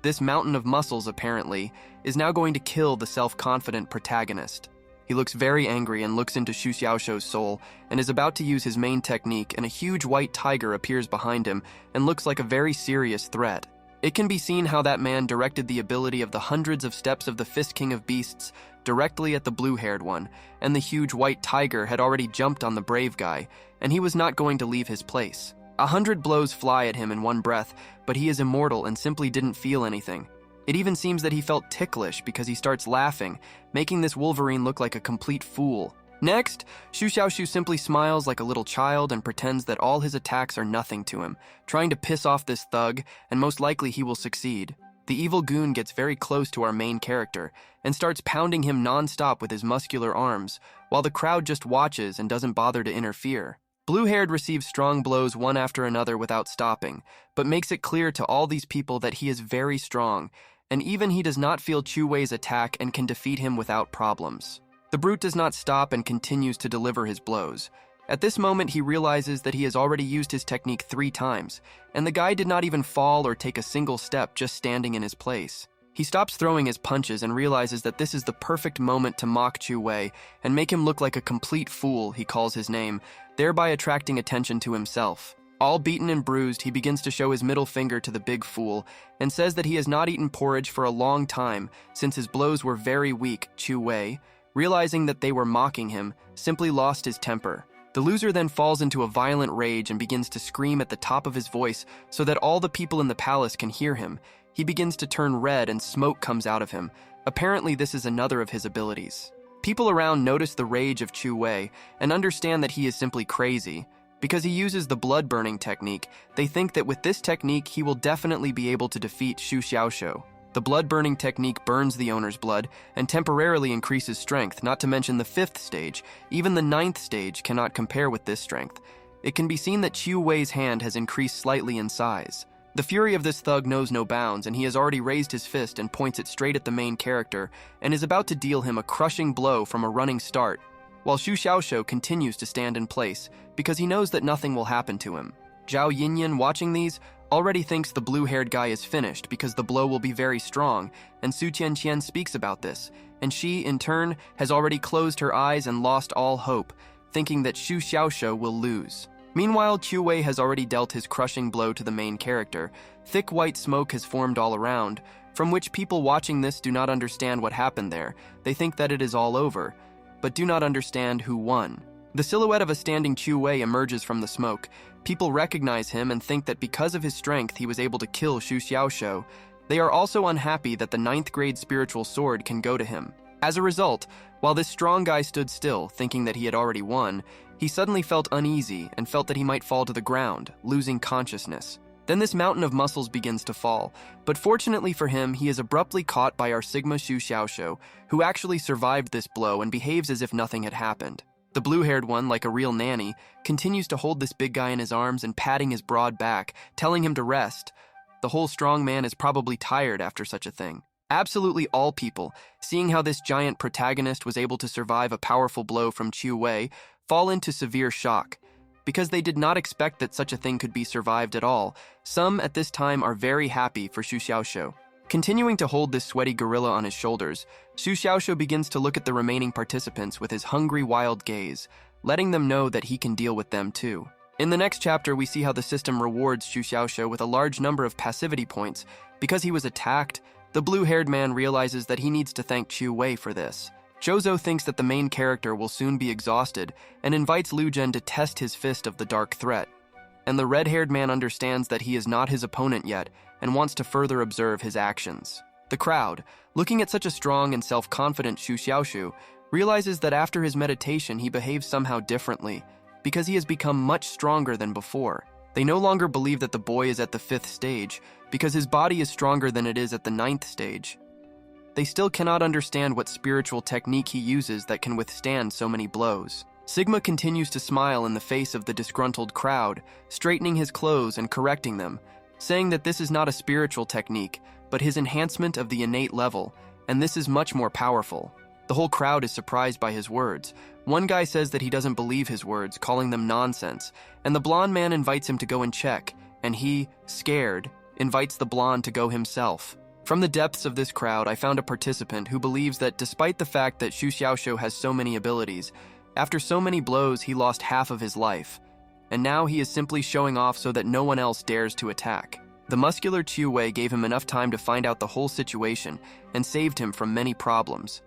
This mountain of muscles, apparently, is now going to kill the self-confident protagonist. He looks very angry and looks into Xu Xiaoshu's soul and is about to use his main technique, and a huge white tiger appears behind him and looks like a very serious threat. It can be seen how that man directed the ability of the hundreds of steps of the Fist King of Beasts directly at the blue-haired one, and the huge white tiger had already jumped on the brave guy, and he was not going to leave his place. 100 blows fly at him in one breath, but he is immortal and simply didn't feel anything. It even seems that he felt ticklish because he starts laughing, making this Wolverine look like a complete fool. Next, Xu Xiaoshu simply smiles like a little child and pretends that all his attacks are nothing to him, trying to piss off this thug, and most likely he will succeed. The evil goon gets very close to our main character and starts pounding him non-stop with his muscular arms, while the crowd just watches and doesn't bother to interfere. Blue-haired receives strong blows one after another without stopping, but makes it clear to all these people that he is very strong, and even he does not feel Chu Wei's attack and can defeat him without problems. The brute does not stop and continues to deliver his blows. At this moment, he realizes that he has already used his technique 3 times, and the guy did not even fall or take a single step, just standing in his place. He stops throwing his punches and realizes that this is the perfect moment to mock Chu Wei and make him look like a complete fool, he calls his name, thereby attracting attention to himself. All beaten and bruised, he begins to show his middle finger to the big fool and says that he has not eaten porridge for a long time since his blows were very weak. Chu Wei, realizing that they were mocking him, simply lost his temper. The loser then falls into a violent rage and begins to scream at the top of his voice so that all the people in the palace can hear him. He begins to turn red and smoke comes out of him. Apparently, this is another of his abilities. People around notice the rage of Chu Wei and understand that he is simply crazy. Because he uses the blood-burning technique, they think that with this technique, he will definitely be able to defeat Xu Xiaoshou. The blood-burning technique burns the owner's blood and temporarily increases strength, not to mention the 5th stage. Even the 9th stage cannot compare with this strength. It can be seen that Chu Wei's hand has increased slightly in size. The fury of this thug knows no bounds, and he has already raised his fist and points it straight at the main character and is about to deal him a crushing blow from a running start, while Xu Xiaoshou continues to stand in place because he knows that nothing will happen to him. Zhao Yinyan, watching these, already thinks the blue-haired guy is finished because the blow will be very strong, and Su Tianqian speaks about this, and she, in turn, has already closed her eyes and lost all hope, thinking that Xu Xiaoshou will lose. Meanwhile, Chu Wei has already dealt his crushing blow to the main character. Thick white smoke has formed all around, from which people watching this do not understand what happened there. They think that it is all over, but do not understand who won. The silhouette of a standing Chu Wei emerges from the smoke. People recognize him and think that because of his strength he was able to kill Xu Xiaoshou. They are also unhappy that the 9th grade spiritual sword can go to him. As a result, while this strong guy stood still, thinking that he had already won, he suddenly felt uneasy and felt that he might fall to the ground, losing consciousness. Then this mountain of muscles begins to fall, but fortunately for him, he is abruptly caught by our Sigma Xu Xiaoshou, who actually survived this blow and behaves as if nothing had happened. The blue-haired one, like a real nanny, continues to hold this big guy in his arms and patting his broad back, telling him to rest. The whole strong man is probably tired after such a thing. Absolutely all people, seeing how this giant protagonist was able to survive a powerful blow from Chu Wei, fall into severe shock. Because they did not expect that such a thing could be survived at all, some at this time are very happy for Xu Xiaoshou. Continuing to hold this sweaty gorilla on his shoulders, Xu Xiaoshou begins to look at the remaining participants with his hungry, wild gaze, letting them know that he can deal with them too. In the next chapter, we see how the system rewards Xu Xiaoshou with a large number of passivity points. Because he was attacked, the blue-haired man realizes that he needs to thank Chu Wei for this. Zhou thinks that the main character will soon be exhausted and invites Lu Zhen to test his fist of the dark threat. And the red-haired man understands that he is not his opponent yet and wants to further observe his actions. The crowd, looking at such a strong and self-confident Xu Xiaoshou, realizes that after his meditation he behaves somehow differently because he has become much stronger than before. They no longer believe that the boy is at the 5th stage because his body is stronger than it is at the 9th stage. They still cannot understand what spiritual technique he uses that can withstand so many blows. Sigma continues to smile in the face of the disgruntled crowd, straightening his clothes and correcting them, saying that this is not a spiritual technique, but his enhancement of the innate level, and this is much more powerful. The whole crowd is surprised by his words. One guy says that he doesn't believe his words, calling them nonsense, and the blonde man invites him to go and check, and he, scared, invites the blonde to go himself. From the depths of this crowd, I found a participant who believes that despite the fact that Xu Xiaoshou has so many abilities, after so many blows he lost half of his life, and now he is simply showing off so that no one else dares to attack. The muscular Chu Wei gave him enough time to find out the whole situation and saved him from many problems.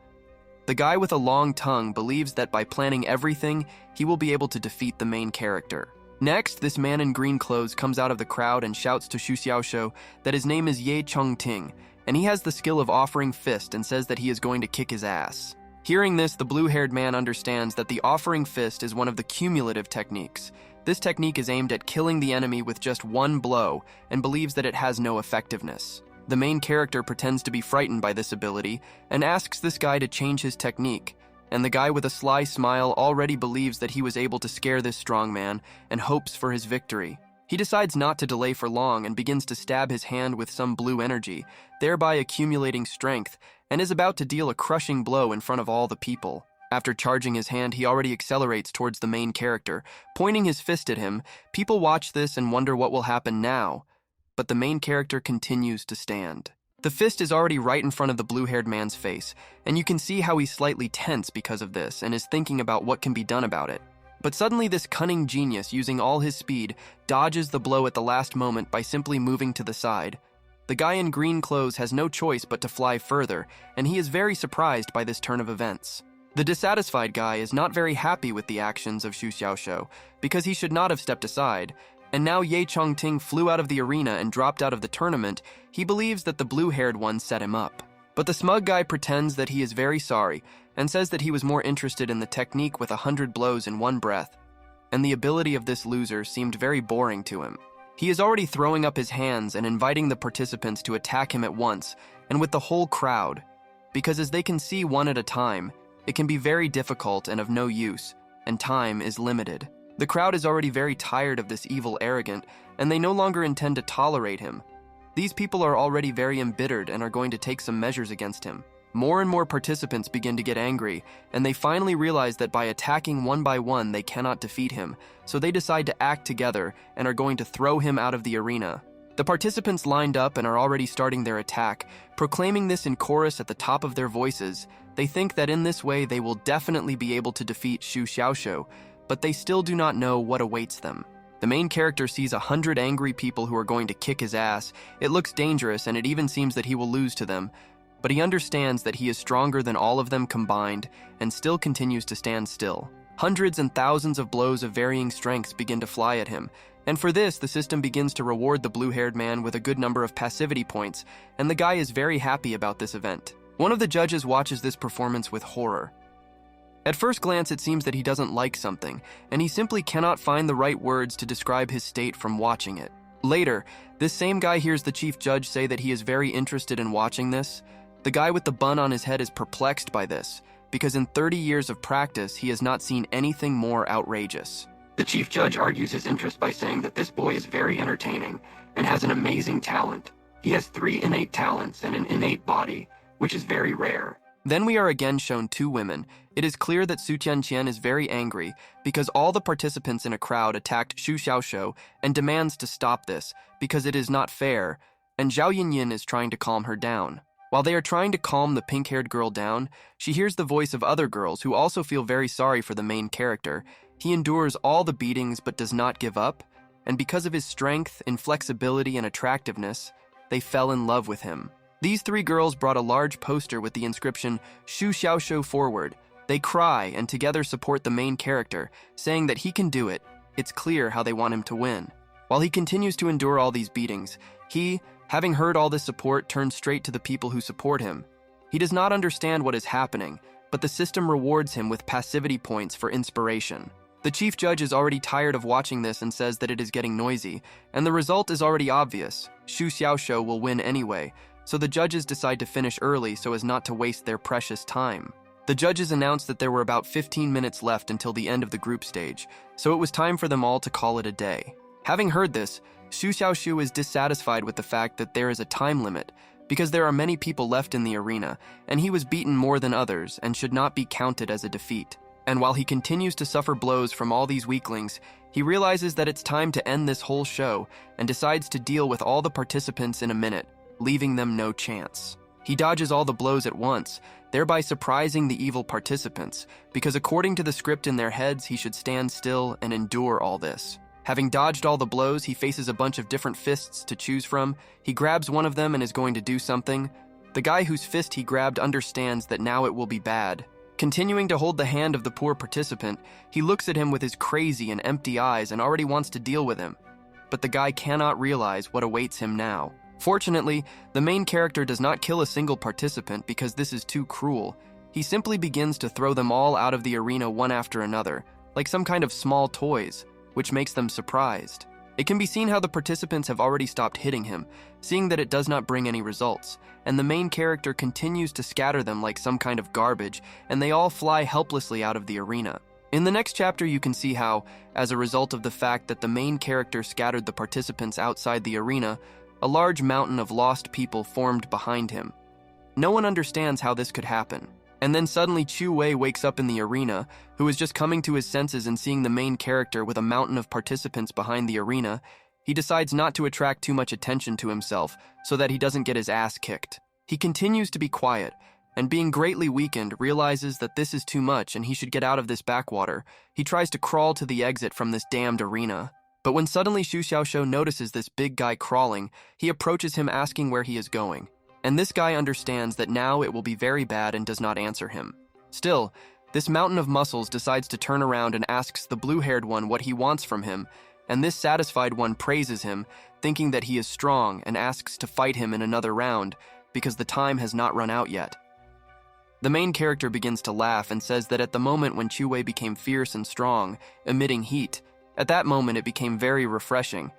The guy with a long tongue believes that by planning everything, he will be able to defeat the main character. Next, this man in green clothes comes out of the crowd and shouts to Xu Xiaoshou that his name is Ye Chongting, and he has the skill of offering fist and says that he is going to kick his ass. Hearing this, the blue-haired man understands that the offering fist is one of the cumulative techniques. This technique is aimed at killing the enemy with just one blow and believes that it has no effectiveness. The main character pretends to be frightened by this ability and asks this guy to change his technique, and the guy with a sly smile already believes that he was able to scare this strong man and hopes for his victory. He decides not to delay for long and begins to stab his hand with some blue energy, thereby accumulating strength, and is about to deal a crushing blow in front of all the people. After charging his hand, he already accelerates towards the main character, pointing his fist at him. People watch this and wonder what will happen now, but the main character continues to stand. The fist is already right in front of the blue-haired man's face, and you can see how he's slightly tense because of this and is thinking about what can be done about it. But suddenly this cunning genius, using all his speed, dodges the blow at the last moment by simply moving to the side. The guy in green clothes has no choice but to fly further, and he is very surprised by this turn of events. The dissatisfied guy is not very happy with the actions of Xu Xiaoshou because he should not have stepped aside, and now Ye Chongting flew out of the arena and dropped out of the tournament. He believes that the blue-haired one set him up. But the smug guy pretends that he is very sorry and says that he was more interested in the technique with 100 blows in one breath, and the ability of this loser seemed very boring to him. He is already throwing up his hands and inviting the participants to attack him at once and with the whole crowd, because as they can see one at a time, it can be very difficult and of no use, and time is limited. The crowd is already very tired of this evil arrogant, and they no longer intend to tolerate him. These people are already very embittered and are going to take some measures against him. More and more participants begin to get angry, and they finally realize that by attacking one by one they cannot defeat him, so they decide to act together and are going to throw him out of the arena. The participants lined up and are already starting their attack, proclaiming this in chorus at the top of their voices. They think that in this way they will definitely be able to defeat Xu Xiaoshou, but they still do not know what awaits them. The main character sees 100 angry people who are going to kick his ass. It looks dangerous, and it even seems that he will lose to them, but he understands that he is stronger than all of them combined and still continues to stand still. Hundreds and thousands of blows of varying strengths begin to fly at him, and for this, the system begins to reward the blue-haired man with a good number of passivity points, and the guy is very happy about this event. One of the judges watches this performance with horror. At first glance, it seems that he doesn't like something, and he simply cannot find the right words to describe his state from watching it. Later, this same guy hears the chief judge say that he is very interested in watching this. The guy with the bun on his head is perplexed by this, because in 30 years of practice, he has not seen anything more outrageous. The chief judge argues his interest by saying that this boy is very entertaining and has an amazing talent. He has 3 innate talents and an innate body, which is very rare. Then we are again shown 2 women. It is clear that Su Tianqian is very angry because all the participants in a crowd attacked Xu Xiaoshou and demands to stop this because it is not fair, and Zhao Yinyin is trying to calm her down. While they are trying to calm the pink-haired girl down, she hears the voice of other girls who also feel very sorry for the main character. He endures all the beatings but does not give up, and because of his strength, inflexibility, and attractiveness, they fell in love with him. These 3 girls brought a large poster with the inscription, "Xu Xiaoshou forward." They cry and together support the main character, saying that he can do it. It's clear how they want him to win. While he continues to endure all these beatings, he, having heard all this support, turns straight to the people who support him. He does not understand what is happening, but the system rewards him with passivity points for inspiration. The chief judge is already tired of watching this and says that it is getting noisy, and the result is already obvious. Xu Xiaoshou will win anyway, so the judges decide to finish early so as not to waste their precious time. The judges announced that there were about 15 minutes left until the end of the group stage, so it was time for them all to call it a day. Having heard this, Xu Xiaoshou is dissatisfied with the fact that there is a time limit, because there are many people left in the arena, and he was beaten more than others and should not be counted as a defeat. And while he continues to suffer blows from all these weaklings, he realizes that it's time to end this whole show and decides to deal with all the participants in a minute, leaving them no chance. He dodges all the blows at once, thereby surprising the evil participants, because according to the script in their heads, he should stand still and endure all this. Having dodged all the blows, he faces a bunch of different fists to choose from. He grabs one of them and is going to do something. The guy whose fist he grabbed understands that now it will be bad. Continuing to hold the hand of the poor participant, he looks at him with his crazy and empty eyes and already wants to deal with him. But the guy cannot realize what awaits him now. Fortunately, the main character does not kill a single participant because this is too cruel. He simply begins to throw them all out of the arena one after another, like some kind of small toys, which makes them surprised. It can be seen how the participants have already stopped hitting him, seeing that it does not bring any results, and the main character continues to scatter them like some kind of garbage, and they all fly helplessly out of the arena. In the next chapter, you can see how, as a result of the fact that the main character scattered the participants outside the arena, a large mountain of lost people formed behind him. No one understands how this could happen. And then suddenly Chu Wei wakes up in the arena, who is just coming to his senses and seeing the main character with a mountain of participants behind the arena. He decides not to attract too much attention to himself so that he doesn't get his ass kicked. He continues to be quiet, and being greatly weakened, realizes that this is too much and he should get out of this backwater. He tries to crawl to the exit from this damned arena. But when suddenly Xu Xiaoshou notices this big guy crawling, he approaches him asking where he is going. And this guy understands that now it will be very bad and does not answer him. Still, this mountain of muscles decides to turn around and asks the blue-haired one what he wants from him, and this satisfied one praises him, thinking that he is strong, and asks to fight him in another round because the time has not run out yet. The main character begins to laugh and says that at the moment when Chu Wei became fierce and strong, emitting heat, at that moment it became very refreshing,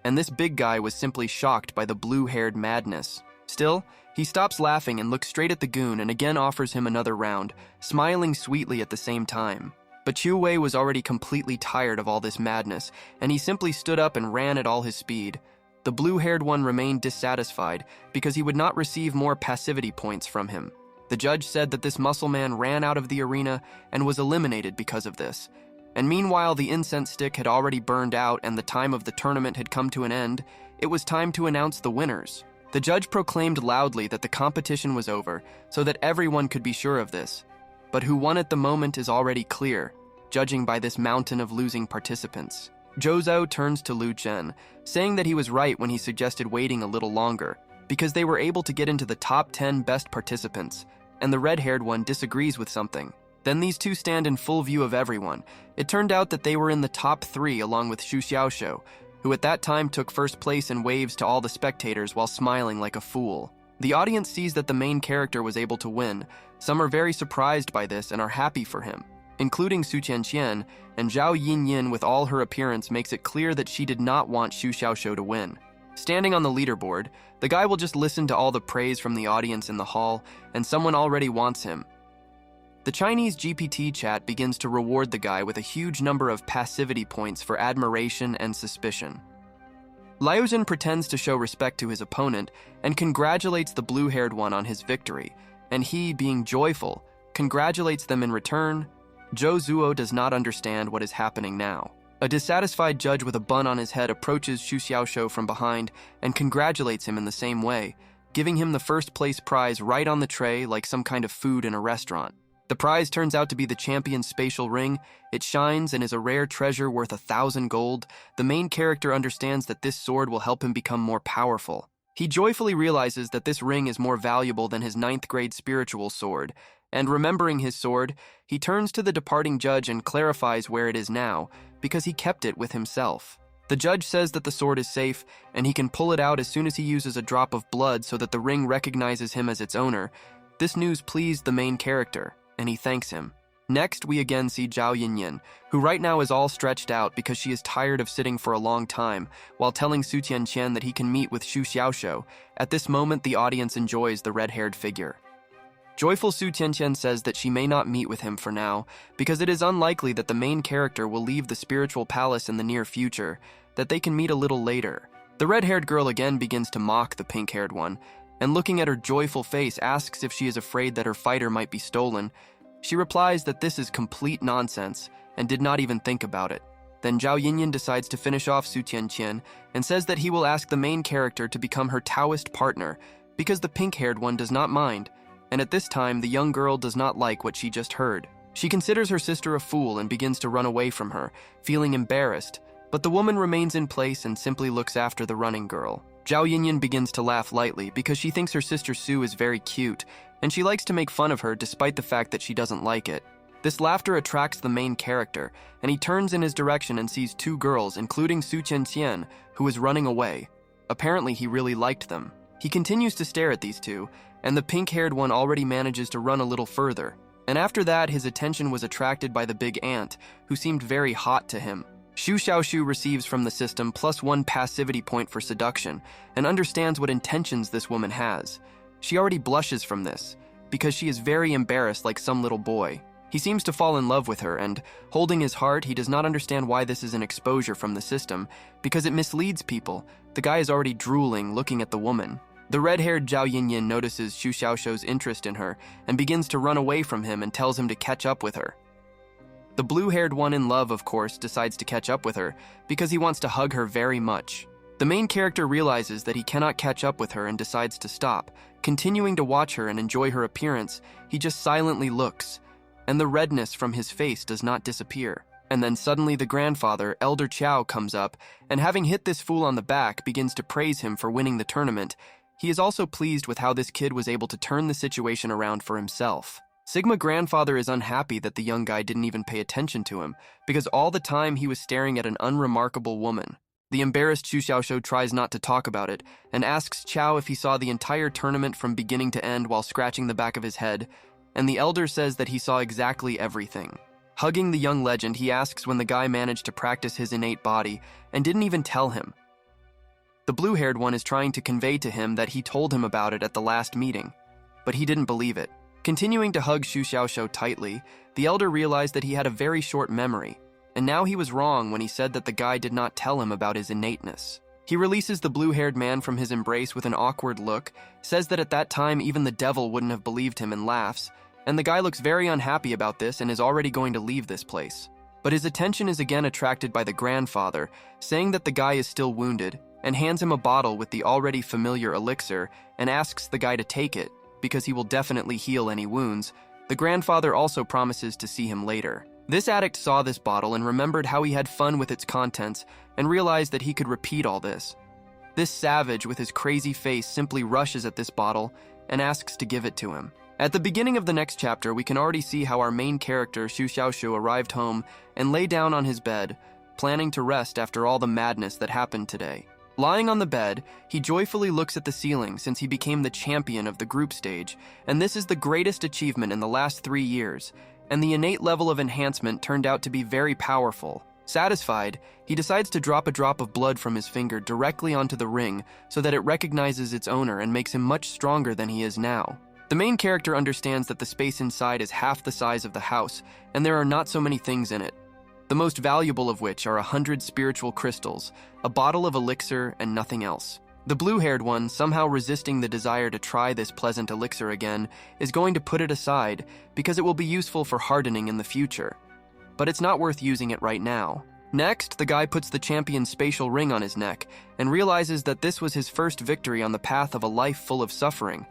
and this big guy was simply shocked by the blue-haired madness. Still, he stops laughing and looks straight at the goon and again offers him another round, smiling sweetly at the same time. But Chu Wei was already completely tired of all this madness, and he simply stood up and ran at all his speed. The blue-haired one remained dissatisfied because he would not receive more passivity points from him. The judge said that this muscle man ran out of the arena and was eliminated because of this. And meanwhile, the incense stick had already burned out and the time of the tournament had come to an end. It was time to announce the winners. The judge proclaimed loudly that the competition was over, so that everyone could be sure of this. But who won at the moment is already clear, judging by this mountain of losing participants. Zhou Zhou turns to Lu Chen, saying that he was right when he suggested waiting a little longer, because they were able to get into the top 10 best participants, and the red-haired one disagrees with something. Then these two stand in full view of everyone. It turned out that they were in the top 3 along with Xu Xiaoshou, who at that time took first place and waves to all the spectators while smiling like a fool. The audience sees that the main character was able to win. Some are very surprised by this and are happy for him, including Su Qianqian, and Zhao Yinyin with all her appearance makes it clear that she did not want Xu Xiaoshou to win. Standing on the leaderboard, the guy will just listen to all the praise from the audience in the hall, and someone already wants him. The Chinese GPT chat begins to reward the guy with a huge number of passivity points for admiration and suspicion. Liuzhen pretends to show respect to his opponent and congratulates the blue-haired one on his victory, and he, being joyful, congratulates them in return. Zhou Zuo does not understand what is happening now. A dissatisfied judge with a bun on his head approaches Xu Xiaoshou from behind and congratulates him in the same way, giving him the first place prize right on the tray like some kind of food in a restaurant. The prize turns out to be the champion's spatial ring. It shines and is a rare treasure worth 1,000 gold. The main character understands that this sword will help him become more powerful. He joyfully realizes that this ring is more valuable than his 9th grade spiritual sword, and remembering his sword, he turns to the departing judge and clarifies where it is now, because he kept it with himself. The judge says that the sword is safe, and he can pull it out as soon as he uses a drop of blood so that the ring recognizes him as its owner. This news pleased the main character, and he thanks him. Next, we again see Zhao Yinyin, who right now is all stretched out because she is tired of sitting for a long time, while telling Su Tianqian that he can meet with Xu Xiaoshou. At this moment, the audience enjoys the red-haired figure. Joyful Su Tianqian says that she may not meet with him for now, because it is unlikely that the main character will leave the spiritual palace in the near future, that they can meet a little later. The red-haired girl again begins to mock the pink-haired one, and looking at her joyful face asks if she is afraid that her fighter might be stolen. She replies that this is complete nonsense and did not even think about it. Then Zhao Yinyin decides to finish off Su Tianqian and says that he will ask the main character to become her Taoist partner because the pink-haired one does not mind, and at this time the young girl does not like what she just heard. She considers her sister a fool and begins to run away from her, feeling embarrassed, but the woman remains in place and simply looks after the running girl. Zhao Yinyin begins to laugh lightly because she thinks her sister Su is very cute, and she likes to make fun of her despite the fact that she doesn't like it. This laughter attracts the main character, and he turns in his direction and sees 2 girls, including Su Qianqian, who is running away. Apparently, he really liked them. He continues to stare at these 2, and the pink-haired one already manages to run a little further. And after that, his attention was attracted by the big ant, who seemed very hot to him. Shu Xiaoshu receives from the system +1 passivity point for seduction and understands what intentions this woman has. She already blushes from this, because she is very embarrassed like some little boy. He seems to fall in love with her, and holding his heart, he does not understand why this is an exposure from the system, because it misleads people. The guy is already drooling, looking at the woman. The red-haired Zhao Yinyin notices Shu Xiaoshu's interest in her and begins to run away from him and tells him to catch up with her. The blue-haired one in love, of course, decides to catch up with her because he wants to hug her very much. The main character realizes that he cannot catch up with her and decides to stop. Continuing to watch her and enjoy her appearance, he just silently looks, and the redness from his face does not disappear. And then suddenly the grandfather, Elder Chow, comes up, and having hit this fool on the back, begins to praise him for winning the tournament. He is also pleased with how this kid was able to turn the situation around for himself. Sigma grandfather is unhappy that the young guy didn't even pay attention to him, because all the time he was staring at an unremarkable woman. The embarrassed Shu Xiaoshu tries not to talk about it, and asks Chow if he saw the entire tournament from beginning to end while scratching the back of his head, and the elder says that he saw exactly everything. Hugging the young legend, he asks when the guy managed to practice his innate body, and didn't even tell him. The blue-haired one is trying to convey to him that he told him about it at the last meeting, but he didn't believe it. Continuing to hug Shu Xiaoshu tightly, the elder realized that he had a very short memory, and now he was wrong when he said that the guy did not tell him about his innateness. He releases the blue-haired man from his embrace with an awkward look, says that at that time even the devil wouldn't have believed him, and laughs, and the guy looks very unhappy about this and is already going to leave this place. But his attention is again attracted by the grandfather, saying that the guy is still wounded, and hands him a bottle with the already familiar elixir and asks the guy to take it, because he will definitely heal any wounds. The grandfather also promises to see him later. This addict saw this bottle and remembered how he had fun with its contents and realized that he could repeat all this. This savage with his crazy face simply rushes at this bottle and asks to give it to him. At the beginning of the next chapter, we can already see how our main character, Shu Xiaoshu, arrived home and lay down on his bed, planning to rest after all the madness that happened today. Lying on the bed, he joyfully looks at the ceiling since he became the champion of the group stage, and this is the greatest achievement in the last 3 years, and the innate level of enhancement turned out to be very powerful. Satisfied, he decides to drop a drop of blood from his finger directly onto the ring so that it recognizes its owner and makes him much stronger than he is now. The main character understands that the space inside is half the size of the house, and there are not so many things in it. The most valuable of which are 100 spiritual crystals, a bottle of elixir, and nothing else. The blue-haired one, somehow resisting the desire to try this pleasant elixir again, is going to put it aside because it will be useful for hardening in the future. But it's not worth using it right now. Next, the guy puts the champion's spatial ring on his neck and realizes that this was his first victory on the path of a life full of suffering.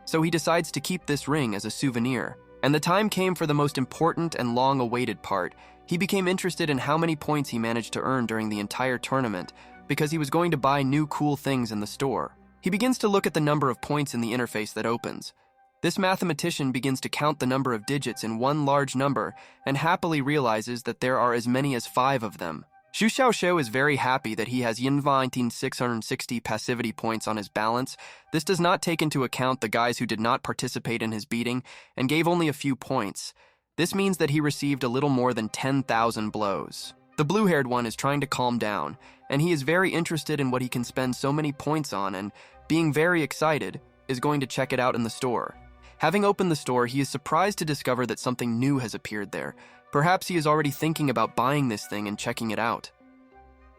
So he decides to keep this ring as a souvenir. And the time came for the most important and long-awaited part. He became interested in how many points he managed to earn during the entire tournament, because he was going to buy new cool things in the store. He begins to look at the number of points in the interface that opens. This mathematician begins to count the number of digits in one large number and happily realizes that there are as many as 5 of them. Shu Xiaoshu is very happy that he has 660 passivity points on his balance. This does not take into account the guys who did not participate in his beating and gave only a few points. This means that he received a little more than 10,000 blows. The blue-haired one is trying to calm down, and he is very interested in what he can spend so many points on and, being very excited, is going to check it out in the store. Having opened the store, he is surprised to discover that something new has appeared there. Perhaps he is already thinking about buying this thing and checking it out.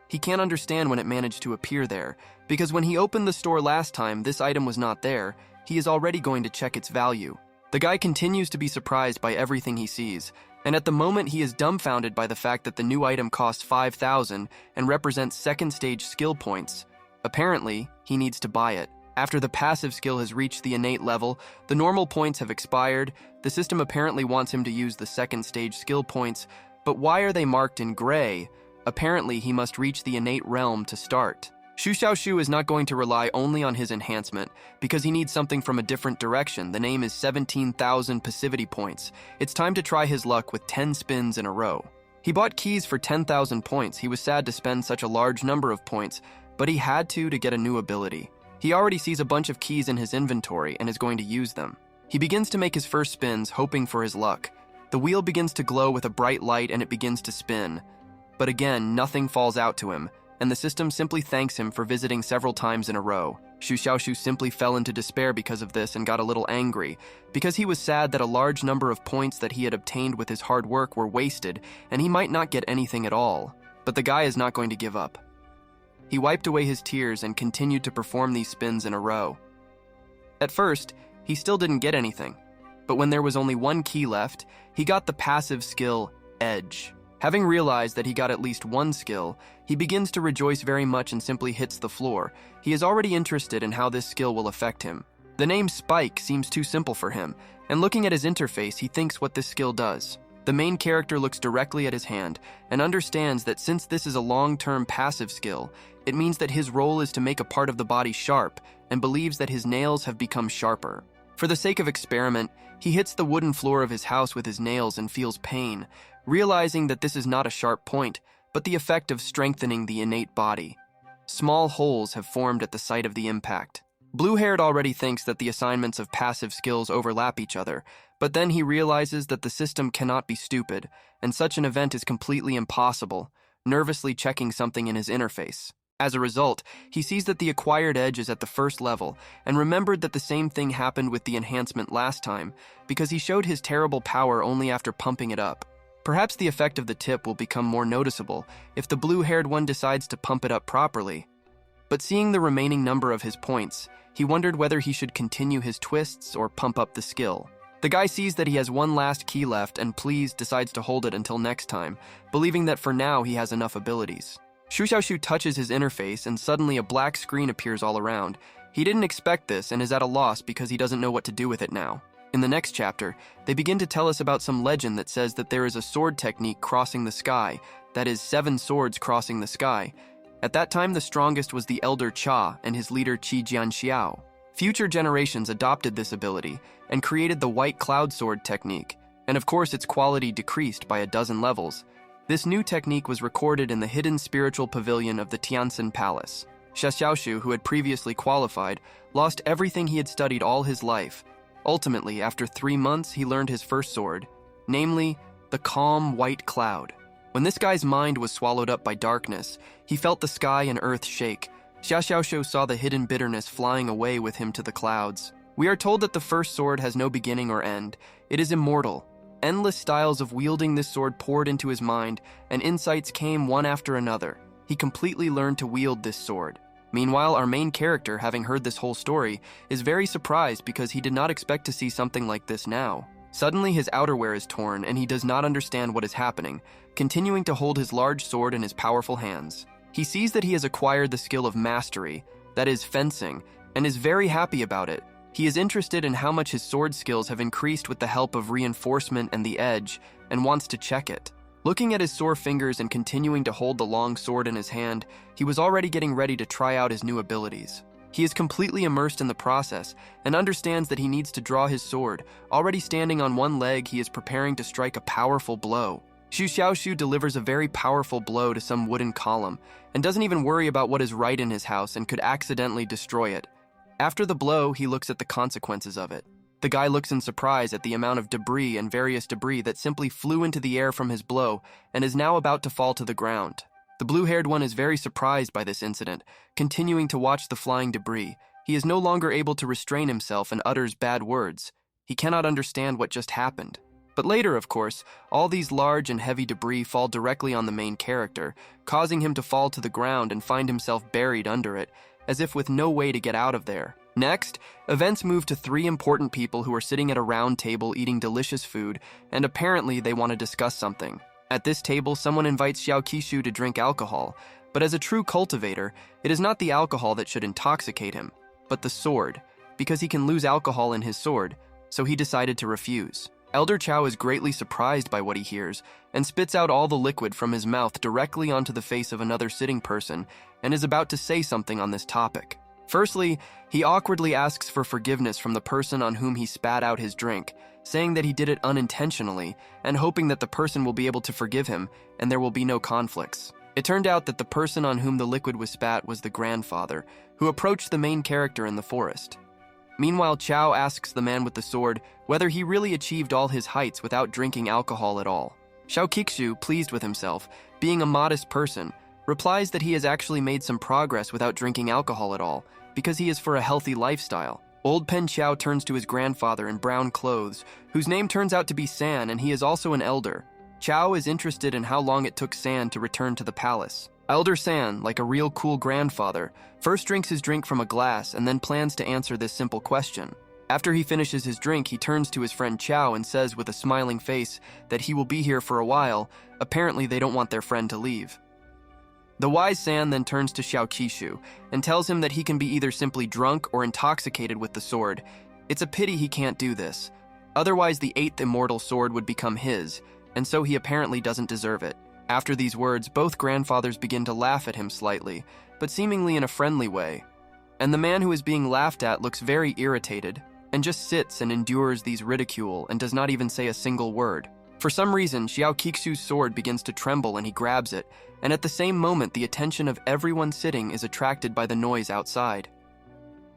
He can't understand when it managed to appear there, because when he opened the store last time, this item was not there. He is already going to check its value. The guy continues to be surprised by everything he sees, and at the moment he is dumbfounded by the fact that the new item costs 5,000 and represents second stage skill points. Apparently, he needs to buy it. After the passive skill has reached the innate level, the normal points have expired. The system apparently wants him to use the second stage skill points, but why are they marked in gray? Apparently, he must reach the innate realm to start. Shu Xiaoshu is not going to rely only on his enhancement, because he needs something from a different direction. The name is 17,000 passivity points. It's time to try his luck with 10 spins in a row. He bought keys for 10,000 points. He was sad to spend such a large number of points, but he had to get a new ability. He already sees a bunch of keys in his inventory and is going to use them. He begins to make his first spins, hoping for his luck. The wheel begins to glow with a bright light and it begins to spin. But again, nothing falls out to him, and the system simply thanks him for visiting several times in a row. Xu Xiaoshu simply fell into despair because of this and got a little angry, because he was sad that a large number of points that he had obtained with his hard work were wasted, and he might not get anything at all. But the guy is not going to give up. He wiped away his tears and continued to perform these spins in a row. At first, he still didn't get anything, but when there was only one key left, he got the passive skill, Edge. Having realized that he got at least one skill, he begins to rejoice very much and simply hits the floor. He is already interested in how this skill will affect him. The name Spike seems too simple for him, and looking at his interface, he thinks what this skill does. The main character looks directly at his hand and understands that since this is a long-term passive skill, it means that his role is to make a part of the body sharp and believes that his nails have become sharper. For the sake of experiment, he hits the wooden floor of his house with his nails and feels pain, realizing that this is not a sharp point, but the effect of strengthening the innate body. Small holes have formed at the site of the impact. Blue-haired already thinks that the assignments of passive skills overlap each other, but then he realizes that the system cannot be stupid, and such an event is completely impossible, nervously checking something in his interface. As a result, he sees that the acquired edge is at the first level, and remembered that the same thing happened with the enhancement last time, because he showed his terrible power only after pumping it up. Perhaps the effect of the tip will become more noticeable if the blue-haired one decides to pump it up properly. But seeing the remaining number of his points, he wondered whether he should continue his twists or pump up the skill. The guy sees that he has one last key left and pleased decides to hold it until next time, believing that for now he has enough abilities. Xu Xiaoshu touches his interface and suddenly a black screen appears all around. He didn't expect this and is at a loss because he doesn't know what to do with it now. In the next chapter, they begin to tell us about some legend that says that there is a sword technique crossing the sky, that is 7 swords crossing the sky. At that time, the strongest was the elder Cha and his leader Qi Jianxiao. Future generations adopted this ability and created the white cloud sword technique, and of course its quality decreased by a dozen levels. This new technique was recorded in the hidden spiritual pavilion of the Tianxin Palace. Xu Xiaoshu, who had previously qualified, lost everything he had studied all his life. Ultimately, after 3 months, he learned his first sword, namely, the calm white cloud. When this guy's mind was swallowed up by darkness, he felt the sky and earth shake. Xu Xiaoshu saw the hidden bitterness flying away with him to the clouds. We are told that the first sword has no beginning or end. It is immortal. Endless styles of wielding this sword poured into his mind, and insights came one after another. He completely learned to wield this sword. Meanwhile, our main character, having heard this whole story, is very surprised because he did not expect to see something like this now. Suddenly, his outerwear is torn and he does not understand what is happening, continuing to hold his large sword in his powerful hands. He sees that he has acquired the skill of mastery, that is, fencing, and is very happy about it. He is interested in how much his sword skills have increased with the help of reinforcement and the edge, and wants to check it. Looking at his sore fingers and continuing to hold the long sword in his hand, he was already getting ready to try out his new abilities. He is completely immersed in the process and understands that he needs to draw his sword. Already standing on one leg, he is preparing to strike a powerful blow. Xu Xiaoshu delivers a very powerful blow to some wooden column and doesn't even worry about what is right in his house and could accidentally destroy it. After the blow, he looks at the consequences of it. The guy looks in surprise at the amount of debris and various debris that simply flew into the air from his blow and is now about to fall to the ground. The blue-haired one is very surprised by this incident, continuing to watch the flying debris. He is no longer able to restrain himself and utters bad words. He cannot understand what just happened. But later, of course, all these large and heavy debris fall directly on the main character, causing him to fall to the ground and find himself buried under it, as if with no way to get out of there. Next, events move to 3 important people who are sitting at a round table eating delicious food, and apparently they want to discuss something. At this table, someone invites Xiao Qishu to drink alcohol, but as a true cultivator, it is not the alcohol that should intoxicate him, but the sword, because he can lose alcohol in his sword, so he decided to refuse. Elder Chao is greatly surprised by what he hears, and spits out all the liquid from his mouth directly onto the face of another sitting person, and is about to say something on this topic. Firstly, he awkwardly asks for forgiveness from the person on whom he spat out his drink, saying that he did it unintentionally, and hoping that the person will be able to forgive him, and there will be no conflicts. It turned out that the person on whom the liquid was spat was the grandfather, who approached the main character in the forest. Meanwhile, Chao asks the man with the sword whether he really achieved all his heights without drinking alcohol at all. Xiao Qiqu, pleased with himself, being a modest person, replies that he has actually made some progress without drinking alcohol at all, because he is for a healthy lifestyle. Old Pen Qiao turns to his grandfather in brown clothes, whose name turns out to be San, and he is also an elder. Qiao is interested in how long it took San to return to the palace. Elder San, like a real cool grandfather, first drinks his drink from a glass and then plans to answer this simple question. After he finishes his drink, he turns to his friend Qiao and says with a smiling face that he will be here for a while. Apparently, they don't want their friend to leave. The wise San then turns to Xiao Qiqu and tells him that he can be either simply drunk or intoxicated with the sword. It's a pity he can't do this. Otherwise, the 8th immortal sword would become his, and so he apparently doesn't deserve it. After these words, both grandfathers begin to laugh at him slightly, but seemingly in a friendly way. And the man who is being laughed at looks very irritated, and just sits and endures these ridicule and does not even say a single word. For some reason, Xiao Qiqu's sword begins to tremble and he grabs it, and at the same moment the attention of everyone sitting is attracted by the noise outside.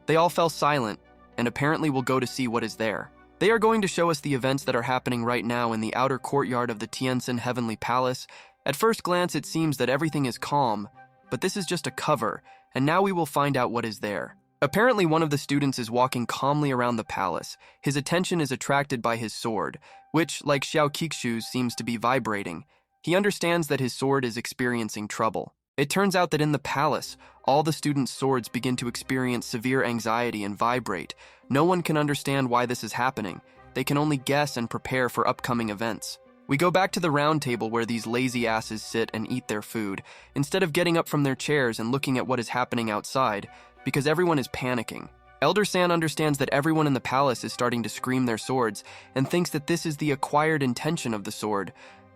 They all fell silent, and apparently will go to see what is there. They are going to show us the events that are happening right now in the outer courtyard of the Tianxin Heavenly Palace. At first glance it seems that everything is calm, but this is just a cover, and now we will find out what is there. Apparently one of the students is walking calmly around the palace. His attention is attracted by his sword, which, like Xiao Qiqu's, seems to be vibrating. He understands that his sword is experiencing trouble. It turns out that in the palace, all the students' swords begin to experience severe anxiety and vibrate. No one can understand why this is happening. They can only guess and prepare for upcoming events. We go back to the round table where these lazy asses sit and eat their food, instead of getting up from their chairs and looking at what is happening outside, because everyone is panicking. Elder San understands that everyone in the palace is starting to scream their swords and thinks that this is the acquired intention of the sword,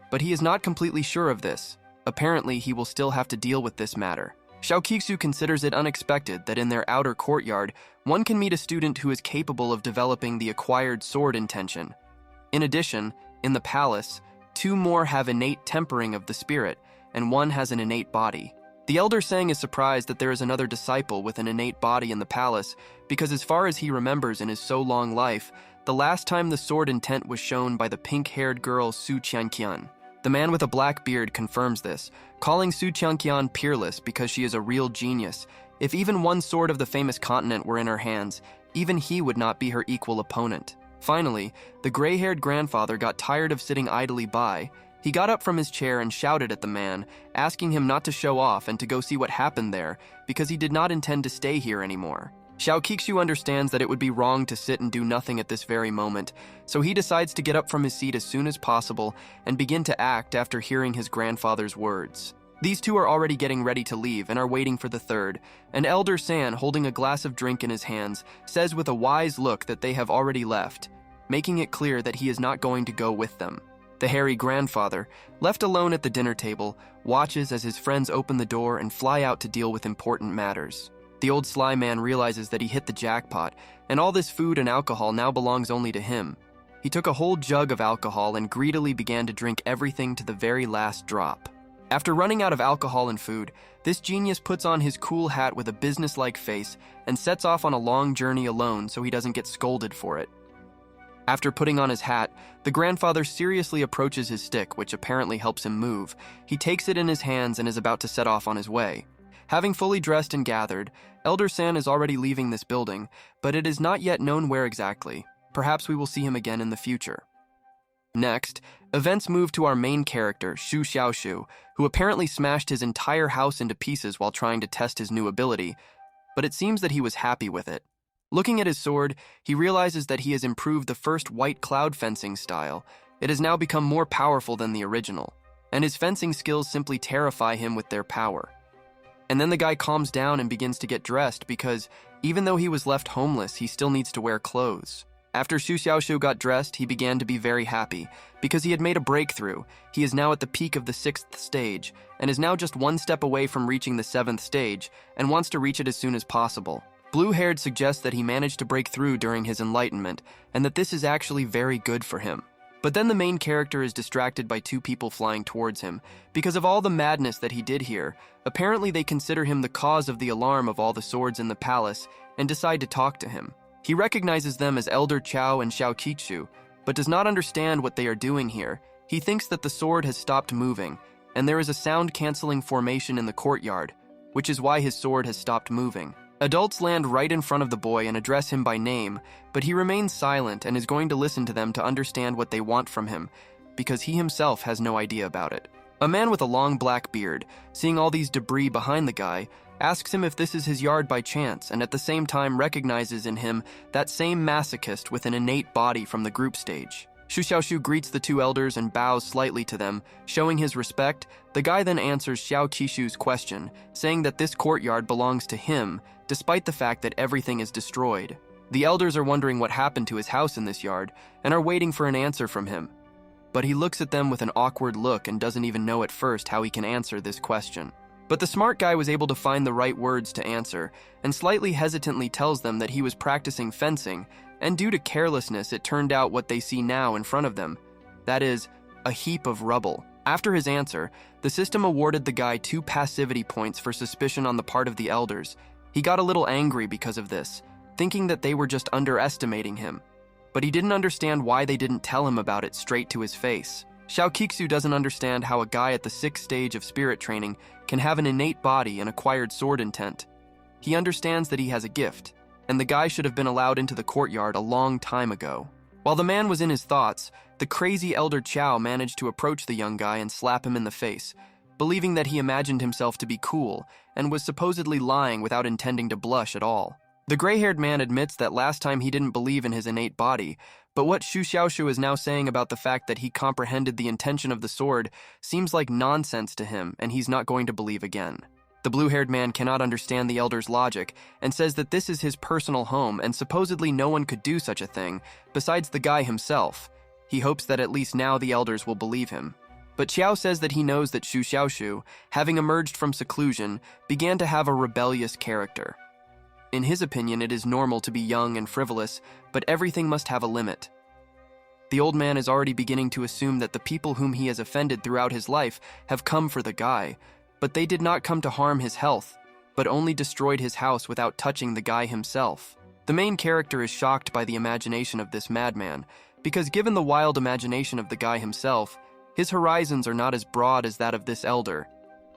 but he is not completely sure of this. Apparently, he will still have to deal with this matter. Xiao Qiqu considers it unexpected that in their outer courtyard, one can meet a student who is capable of developing the acquired sword intention. In addition, in the palace, 2 more have innate tempering of the spirit, and 1 has an innate body. The elder Sang is surprised that there is another disciple with an innate body in the palace, because as far as he remembers in his so long life, the last time the sword intent was shown by the pink-haired girl Su Qianqian. The man with a black beard confirms this, calling Su Qianqian peerless because she is a real genius. If even 1 sword of the famous continent were in her hands, even he would not be her equal opponent. Finally, the gray-haired grandfather got tired of sitting idly by. He got up from his chair and shouted at the man, asking him not to show off and to go see what happened there, because he did not intend to stay here anymore. Xiao Qiqu understands that it would be wrong to sit and do nothing at this very moment, so he decides to get up from his seat as soon as possible and begin to act after hearing his grandfather's words. These 2 are already getting ready to leave and are waiting for the third. An elder San, holding a glass of drink in his hands, says with a wise look that they have already left, making it clear that he is not going to go with them. The hairy grandfather, left alone at the dinner table, watches as his friends open the door and fly out to deal with important matters. The old sly man realizes that he hit the jackpot, and all this food and alcohol now belongs only to him. He took a whole jug of alcohol and greedily began to drink everything to the very last drop. After running out of alcohol and food, this genius puts on his cool hat with a business-like face and sets off on a long journey alone so he doesn't get scolded for it. After putting on his hat, the grandfather seriously approaches his stick, which apparently helps him move. He takes it in his hands and is about to set off on his way. Having fully dressed and gathered, Elder San is already leaving this building, but it is not yet known where exactly. Perhaps we will see him again in the future. Next, events move to our main character, Xu Xiaoshu, who apparently smashed his entire house into pieces while trying to test his new ability, but it seems that he was happy with it. Looking at his sword, he realizes that he has improved the first white cloud fencing style. It has now become more powerful than the original, and his fencing skills simply terrify him with their power. And then the guy calms down and begins to get dressed because, even though he was left homeless, he still needs to wear clothes. After Xu Xiaoshu got dressed, he began to be very happy, because he had made a breakthrough. He is now at the peak of the 6th stage, and is now just 1 step away from reaching the 7th stage, and wants to reach it as soon as possible. Blue-haired suggests that he managed to break through during his enlightenment, and that this is actually very good for him. But then the main character is distracted by 2 people flying towards him. Because of all the madness that he did here, apparently they consider him the cause of the alarm of all the swords in the palace, and decide to talk to him. He recognizes them as Elder Qiao and Xiao Qiqu, but does not understand what they are doing here. He thinks that the sword has stopped moving, and there is a sound-canceling formation in the courtyard, which is why his sword has stopped moving. Adults land right in front of the boy and address him by name, but he remains silent and is going to listen to them to understand what they want from him, because he himself has no idea about it. A man with a long black beard, seeing all these debris behind the guy, asks him if this is his yard by chance, and at the same time recognizes in him that same masochist with an innate body from the group stage. Xu Xiaoshu greets the two elders and bows slightly to them, showing his respect. The guy then answers Xiao Qishu's question, saying that this courtyard belongs to him, despite the fact that everything is destroyed. The elders are wondering what happened to his house in this yard, and are waiting for an answer from him. But he looks at them with an awkward look and doesn't even know at first how he can answer this question. But the smart guy was able to find the right words to answer, and slightly hesitantly tells them that he was practicing fencing, and due to carelessness it turned out what they see now in front of them. That is, a heap of rubble. After his answer, the system awarded the guy 2 passivity points for suspicion on the part of the elders. He got a little angry because of this, thinking that they were just underestimating him. But he didn't understand why they didn't tell him about it straight to his face. Xiao Qixu doesn't understand how a guy at the 6th stage of spirit training can have an innate body and acquired sword intent. He understands that he has a gift, and the guy should have been allowed into the courtyard a long time ago. While the man was in his thoughts, the crazy Elder Chao managed to approach the young guy and slap him in the face, believing that he imagined himself to be cool and was supposedly lying without intending to blush at all. The gray-haired man admits that last time he didn't believe in his innate body, but what Xu Xiaoshu is now saying about the fact that he comprehended the intention of the sword seems like nonsense to him, and he's not going to believe again. The blue-haired man cannot understand the elder's logic and says that this is his personal home and supposedly no one could do such a thing besides the guy himself. He hopes that at least now the elders will believe him. But Qiao says that he knows that Xu Xiaoshu, having emerged from seclusion, began to have a rebellious character. In his opinion, it is normal to be young and frivolous, but everything must have a limit. The old man is already beginning to assume that the people whom he has offended throughout his life have come for the guy, but they did not come to harm his health, but only destroyed his house without touching the guy himself. The main character is shocked by the imagination of this madman, because given the wild imagination of the guy himself, his horizons are not as broad as that of this elder.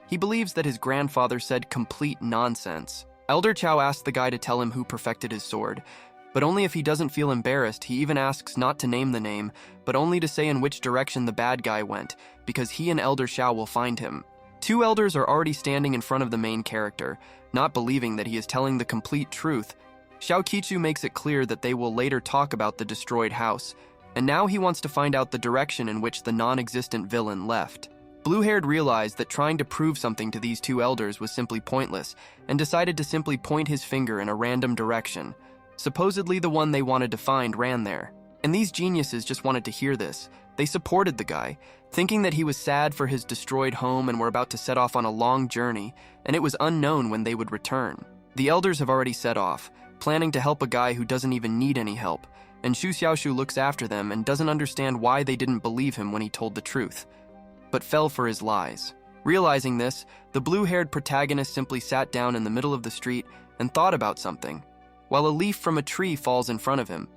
He believes that his grandfather said complete nonsense. Elder Chao asked the guy to tell him who perfected his sword, but only if he doesn't feel embarrassed. He even asks not to name the name, but only to say in which direction the bad guy went, because he and Elder Chao will find him. 2 elders are already standing in front of the main character, not believing that he is telling the complete truth. Xiao Qichu makes it clear that they will later talk about the destroyed house, and now he wants to find out the direction in which the non-existent villain left. Blue-haired realized that trying to prove something to these 2 elders was simply pointless, and decided to simply point his finger in a random direction. Supposedly the one they wanted to find ran there. And these geniuses just wanted to hear this. They supported the guy, thinking that he was sad for his destroyed home and were about to set off on a long journey, and it was unknown when they would return. The elders have already set off, planning to help a guy who doesn't even need any help, and Xu Xiaoshu looks after them and doesn't understand why they didn't believe him when he told the truth, but fell for his lies. Realizing this, the blue-haired protagonist simply sat down in the middle of the street and thought about something, while a leaf from a tree falls in front of him.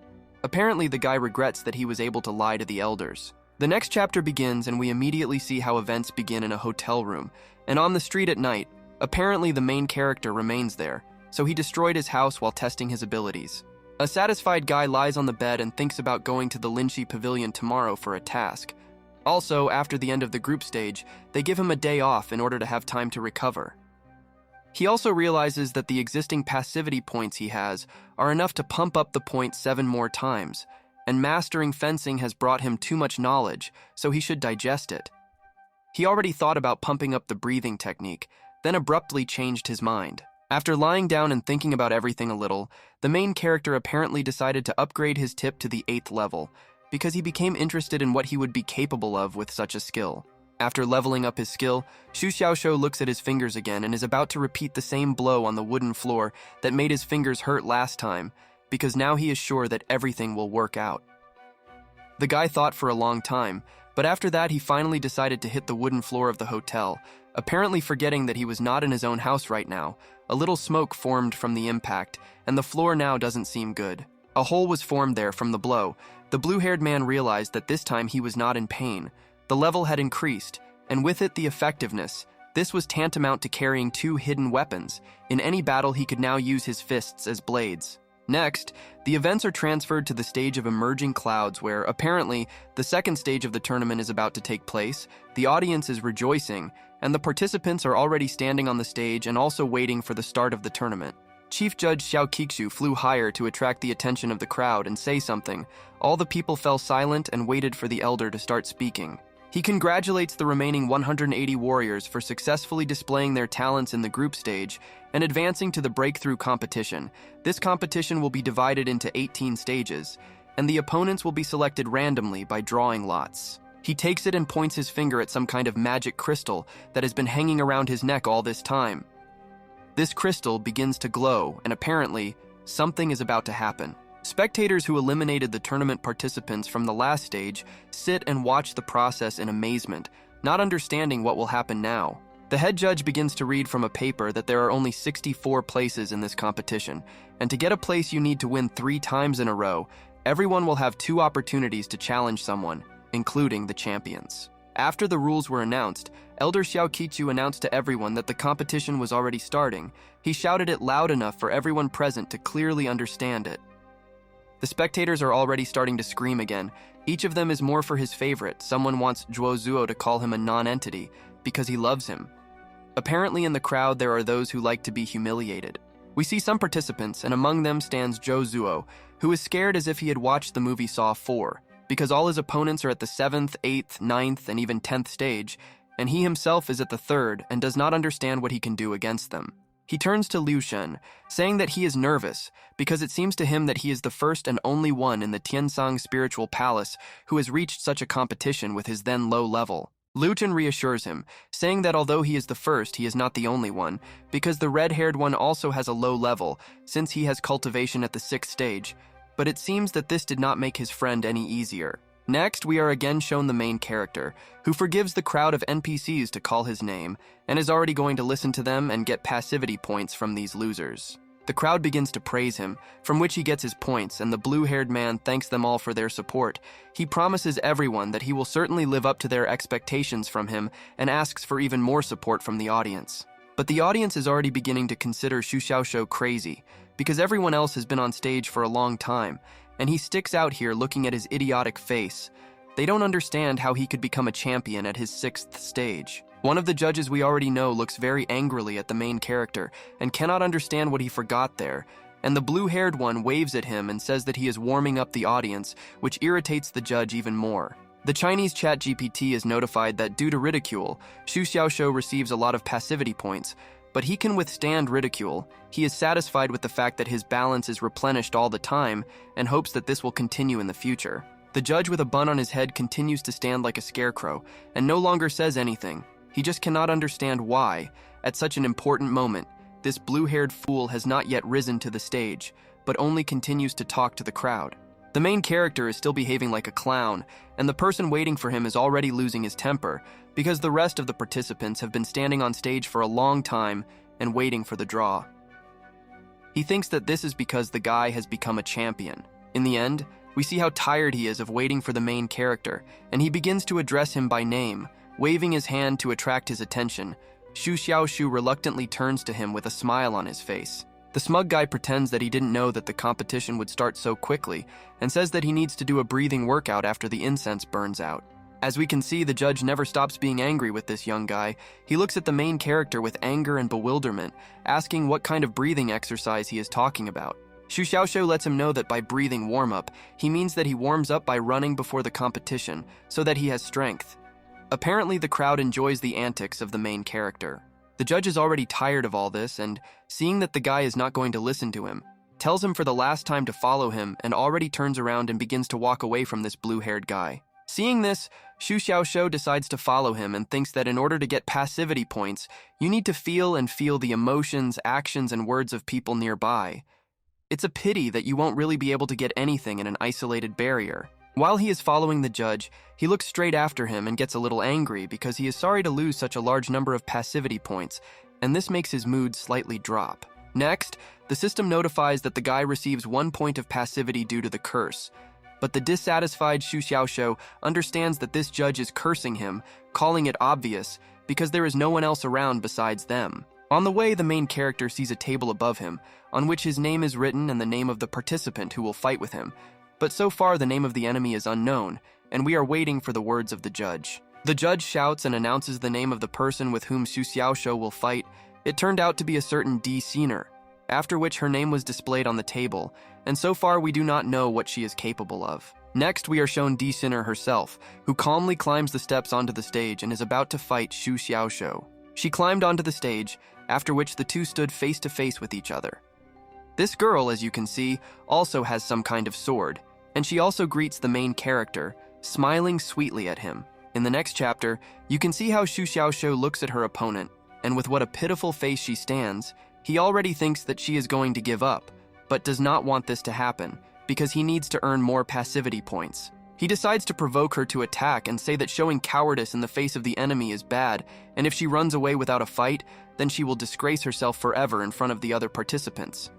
Apparently, the guy regrets that he was able to lie to the elders. The next chapter begins, and we immediately see how events begin in a hotel room, and on the street at night. Apparently, the main character remains there, so he destroyed his house while testing his abilities. A satisfied guy lies on the bed and thinks about going to the Linchi Pavilion tomorrow for a task. Also, after the end of the group stage, they give him a day off in order to have time to recover. He also realizes that the existing passivity points he has are enough to pump up the point 7 more times, and mastering fencing has brought him too much knowledge, so he should digest it. He already thought about pumping up the breathing technique, then abruptly changed his mind. After lying down and thinking about everything a little, the main character apparently decided to upgrade his tip to the 8th level, because he became interested in what he would be capable of with such a skill. After leveling up his skill, Xu Xiaoshu looks at his fingers again and is about to repeat the same blow on the wooden floor that made his fingers hurt last time, because now he is sure that everything will work out. The guy thought for a long time, but after that he finally decided to hit the wooden floor of the hotel, apparently forgetting that he was not in his own house right now. A little smoke formed from the impact, and the floor now doesn't seem good. A hole was formed there from the blow. The blue-haired man realized that this time he was not in pain, The level had increased, and with it the effectiveness. This was tantamount to carrying 2 hidden weapons. In any battle, he could now use his fists as blades. Next, the events are transferred to the stage of emerging clouds where, apparently, the second stage of the tournament is about to take place. The audience is rejoicing, and the participants are already standing on the stage and also waiting for the start of the tournament. Chief Judge Xiao Kixu flew higher to attract the attention of the crowd and say something. All the people fell silent and waited for the elder to start speaking. He congratulates the remaining 180 warriors for successfully displaying their talents in the group stage and advancing to the breakthrough competition. This competition will be divided into 18 stages, and the opponents will be selected randomly by drawing lots. He takes it and points his finger at some kind of magic crystal that has been hanging around his neck all this time. This crystal begins to glow, and apparently, something is about to happen. Spectators who eliminated the tournament participants from the last stage sit and watch the process in amazement, not understanding what will happen now. The head judge begins to read from a paper that there are only 64 places in this competition, and to get a place you need to win 3 times in a row. Everyone will have 2 opportunities to challenge someone, including the champions. After the rules were announced, Elder Xiao Qichu announced to everyone that the competition was already starting. He shouted it loud enough for everyone present to clearly understand it. The spectators are already starting to scream again. Each of them is more for his favorite. Someone wants Zhuo Zuo to call him a non-entity because he loves him. Apparently in the crowd there are those who like to be humiliated. We see some participants, and among them stands Zhuo Zuo, who is scared as if he had watched the movie Saw 4, because all his opponents are at the 7th, 8th, 9th, and even 10th stage, and he himself is at the 3rd and does not understand what he can do against them. He turns to Liu Shen, saying that he is nervous because it seems to him that he is the first and only one in the Tiansang Spiritual Palace who has reached such a competition with his then low level. Liu Shen reassures him, saying that although he is the first, he is not the only one, because the red-haired one also has a low level, since he has cultivation at the 6th stage, but it seems that this did not make his friend any easier. Next, we are again shown the main character, who forgives the crowd of NPCs to call his name, and is already going to listen to them and get passivity points from these losers. The crowd begins to praise him, from which he gets his points, and the blue-haired man thanks them all for their support. He promises everyone that he will certainly live up to their expectations from him, and asks for even more support from the audience. But the audience is already beginning to consider Xu Xiaoshou crazy, because everyone else has been on stage for a long time, and he sticks out here looking at his idiotic face. They don't understand how he could become a champion at his 6th stage. One of the judges we already know looks very angrily at the main character and cannot understand what he forgot there, and the blue-haired one waves at him and says that he is warming up the audience, which irritates the judge even more. The Chinese ChatGPT is notified that due to ridicule, Xu Xiaoshou receives a lot of passivity points, but he can withstand ridicule. He is satisfied with the fact that his balance is replenished all the time and hopes that this will continue in the future. The judge with a bun on his head continues to stand like a scarecrow and no longer says anything. He just cannot understand why, at such an important moment, this blue-haired fool has not yet risen to the stage, but only continues to talk to the crowd. The main character is still behaving like a clown, and the person waiting for him is already losing his temper, because the rest of the participants have been standing on stage for a long time and waiting for the draw. He thinks that this is because the guy has become a champion. In the end, we see how tired he is of waiting for the main character, and he begins to address him by name, waving his hand to attract his attention. Xu Xiaoshu reluctantly turns to him with a smile on his face. The smug guy pretends that he didn't know that the competition would start so quickly, and says that he needs to do a breathing workout after the incense burns out. As we can see, the judge never stops being angry with this young guy. He looks at the main character with anger and bewilderment, asking what kind of breathing exercise he is talking about. Xu Xiaoshou lets him know that by breathing warm-up, he means that he warms up by running before the competition, so that he has strength. Apparently, the crowd enjoys the antics of the main character. The judge is already tired of all this, and, seeing that the guy is not going to listen to him, tells him for the last time to follow him and already turns around and begins to walk away from this blue-haired guy. Seeing this, Xu Xiaoshou decides to follow him and thinks that in order to get passivity points, you need to feel the emotions, actions, and words of people nearby. It's a pity that you won't really be able to get anything in an isolated barrier. While he is following the judge, he looks straight after him and gets a little angry because he is sorry to lose such a large number of passivity points, and this makes his mood slightly drop. Next, the system notifies that the guy receives 1 point of passivity due to the curse, But the dissatisfied Xu Xiaoshou understands that this judge is cursing him, calling it obvious, because there is no one else around besides them. On the way, the main character sees a table above him, on which his name is written and the name of the participant who will fight with him. But so far, the name of the enemy is unknown, and we are waiting for the words of the judge. The judge shouts and announces the name of the person with whom Xu Xiaoshou will fight. It turned out to be a certain D Shinner, after which her name was displayed on the table, and so far we do not know what she is capable of. Next, we are shown D Shinner herself, who calmly climbs the steps onto the stage and is about to fight Xu Xiaoshou. She climbed onto the stage, after which the two stood face to face with each other. This girl, as you can see, also has some kind of sword, and she also greets the main character, smiling sweetly at him. In the next chapter, you can see how Xu Xiaoshou looks at her opponent, and with what a pitiful face she stands, he already thinks that she is going to give up, but does not want this to happen, because he needs to earn more passivity points. He decides to provoke her to attack and say that showing cowardice in the face of the enemy is bad, and if she runs away without a fight, then she will disgrace herself forever in front of the other participants.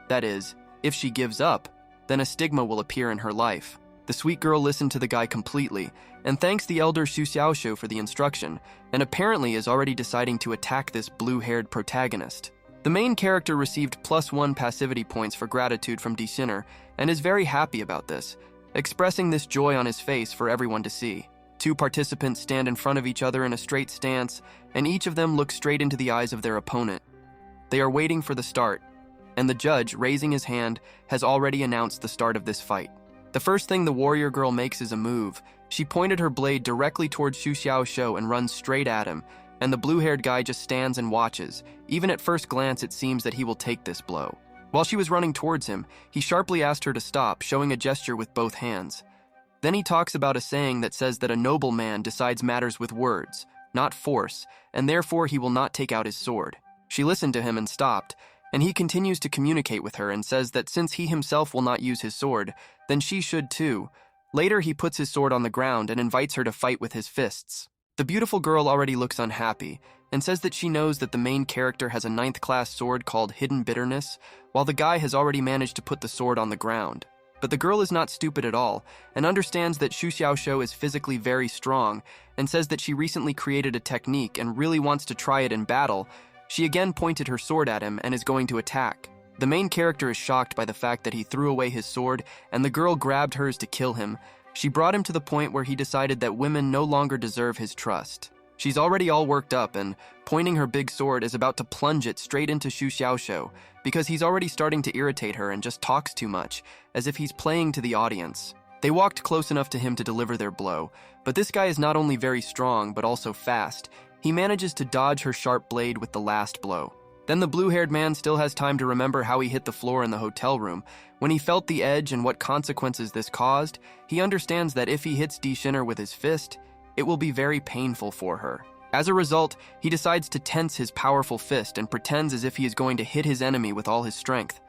That is, if she gives up, then a stigma will appear in her life. The sweet girl listened to the guy completely, and thanks the elder Xu Xiaoshou for the instruction, and apparently is already deciding to attack this blue-haired protagonist. The main character received +1 passivity points for gratitude from D Shinner, and is very happy about this, expressing this joy on his face for everyone to see. Two participants stand in front of each other in a straight stance, and each of them looks straight into the eyes of their opponent. They are waiting for the start, and the judge, raising his hand, has already announced the start of this fight. The first thing the warrior girl makes is a move. She pointed her blade directly towards Xu Xiaoshou and runs straight at him, and the blue-haired guy just stands and watches. Even at first glance, it seems that he will take this blow. While she was running towards him, he sharply asked her to stop, showing a gesture with both hands. Then he talks about a saying that says that a noble man decides matters with words, not force, and therefore he will not take out his sword. She listened to him and stopped, and he continues to communicate with her and says that since he himself will not use his sword, then she should too. Later, he puts his sword on the ground and invites her to fight with his fists. The beautiful girl already looks unhappy, and says that she knows that the main character has a 9th-class sword called Hidden Bitterness, while the guy has already managed to put the sword on the ground. But the girl is not stupid at all, and understands that Xu Xiaoshou is physically very strong, and says that she recently created a technique and really wants to try it in battle. She again pointed her sword at him and is going to attack. The main character is shocked by the fact that he threw away his sword, and the girl grabbed hers to kill him. She brought him to the point where he decided that women no longer deserve his trust. She's already all worked up and, pointing her big sword, is about to plunge it straight into Xu Xiaoshou, because he's already starting to irritate her and just talks too much, as if he's playing to the audience. They walked close enough to him to deliver their blow, but this guy is not only very strong, but also fast. He manages to dodge her sharp blade with the last blow. Then the blue-haired man still has time to remember how he hit the floor in the hotel room. When he felt the edge and what consequences this caused, he understands that if he hits D Shinner with his fist, it will be very painful for her. As a result, he decides to tense his powerful fist and pretends as if he is going to hit his enemy with all his strength.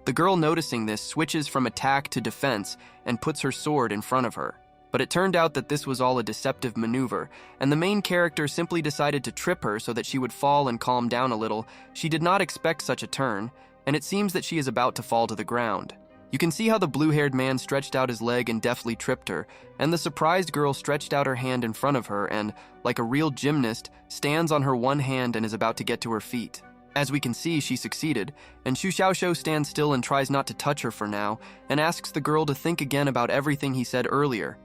The girl, noticing this, switches from attack to defense and puts her sword in front of her. But it turned out that this was all a deceptive maneuver, and the main character simply decided to trip her so that she would fall and calm down a little. She did not expect such a turn, and it seems that she is about to fall to the ground. You can see how the blue-haired man stretched out his leg and deftly tripped her, and the surprised girl stretched out her hand in front of her and, like a real gymnast, stands on her one hand and is about to get to her feet. As we can see, she succeeded, and Xu Xiaoshou stands still and tries not to touch her for now, and asks the girl to think again about everything he said earlier,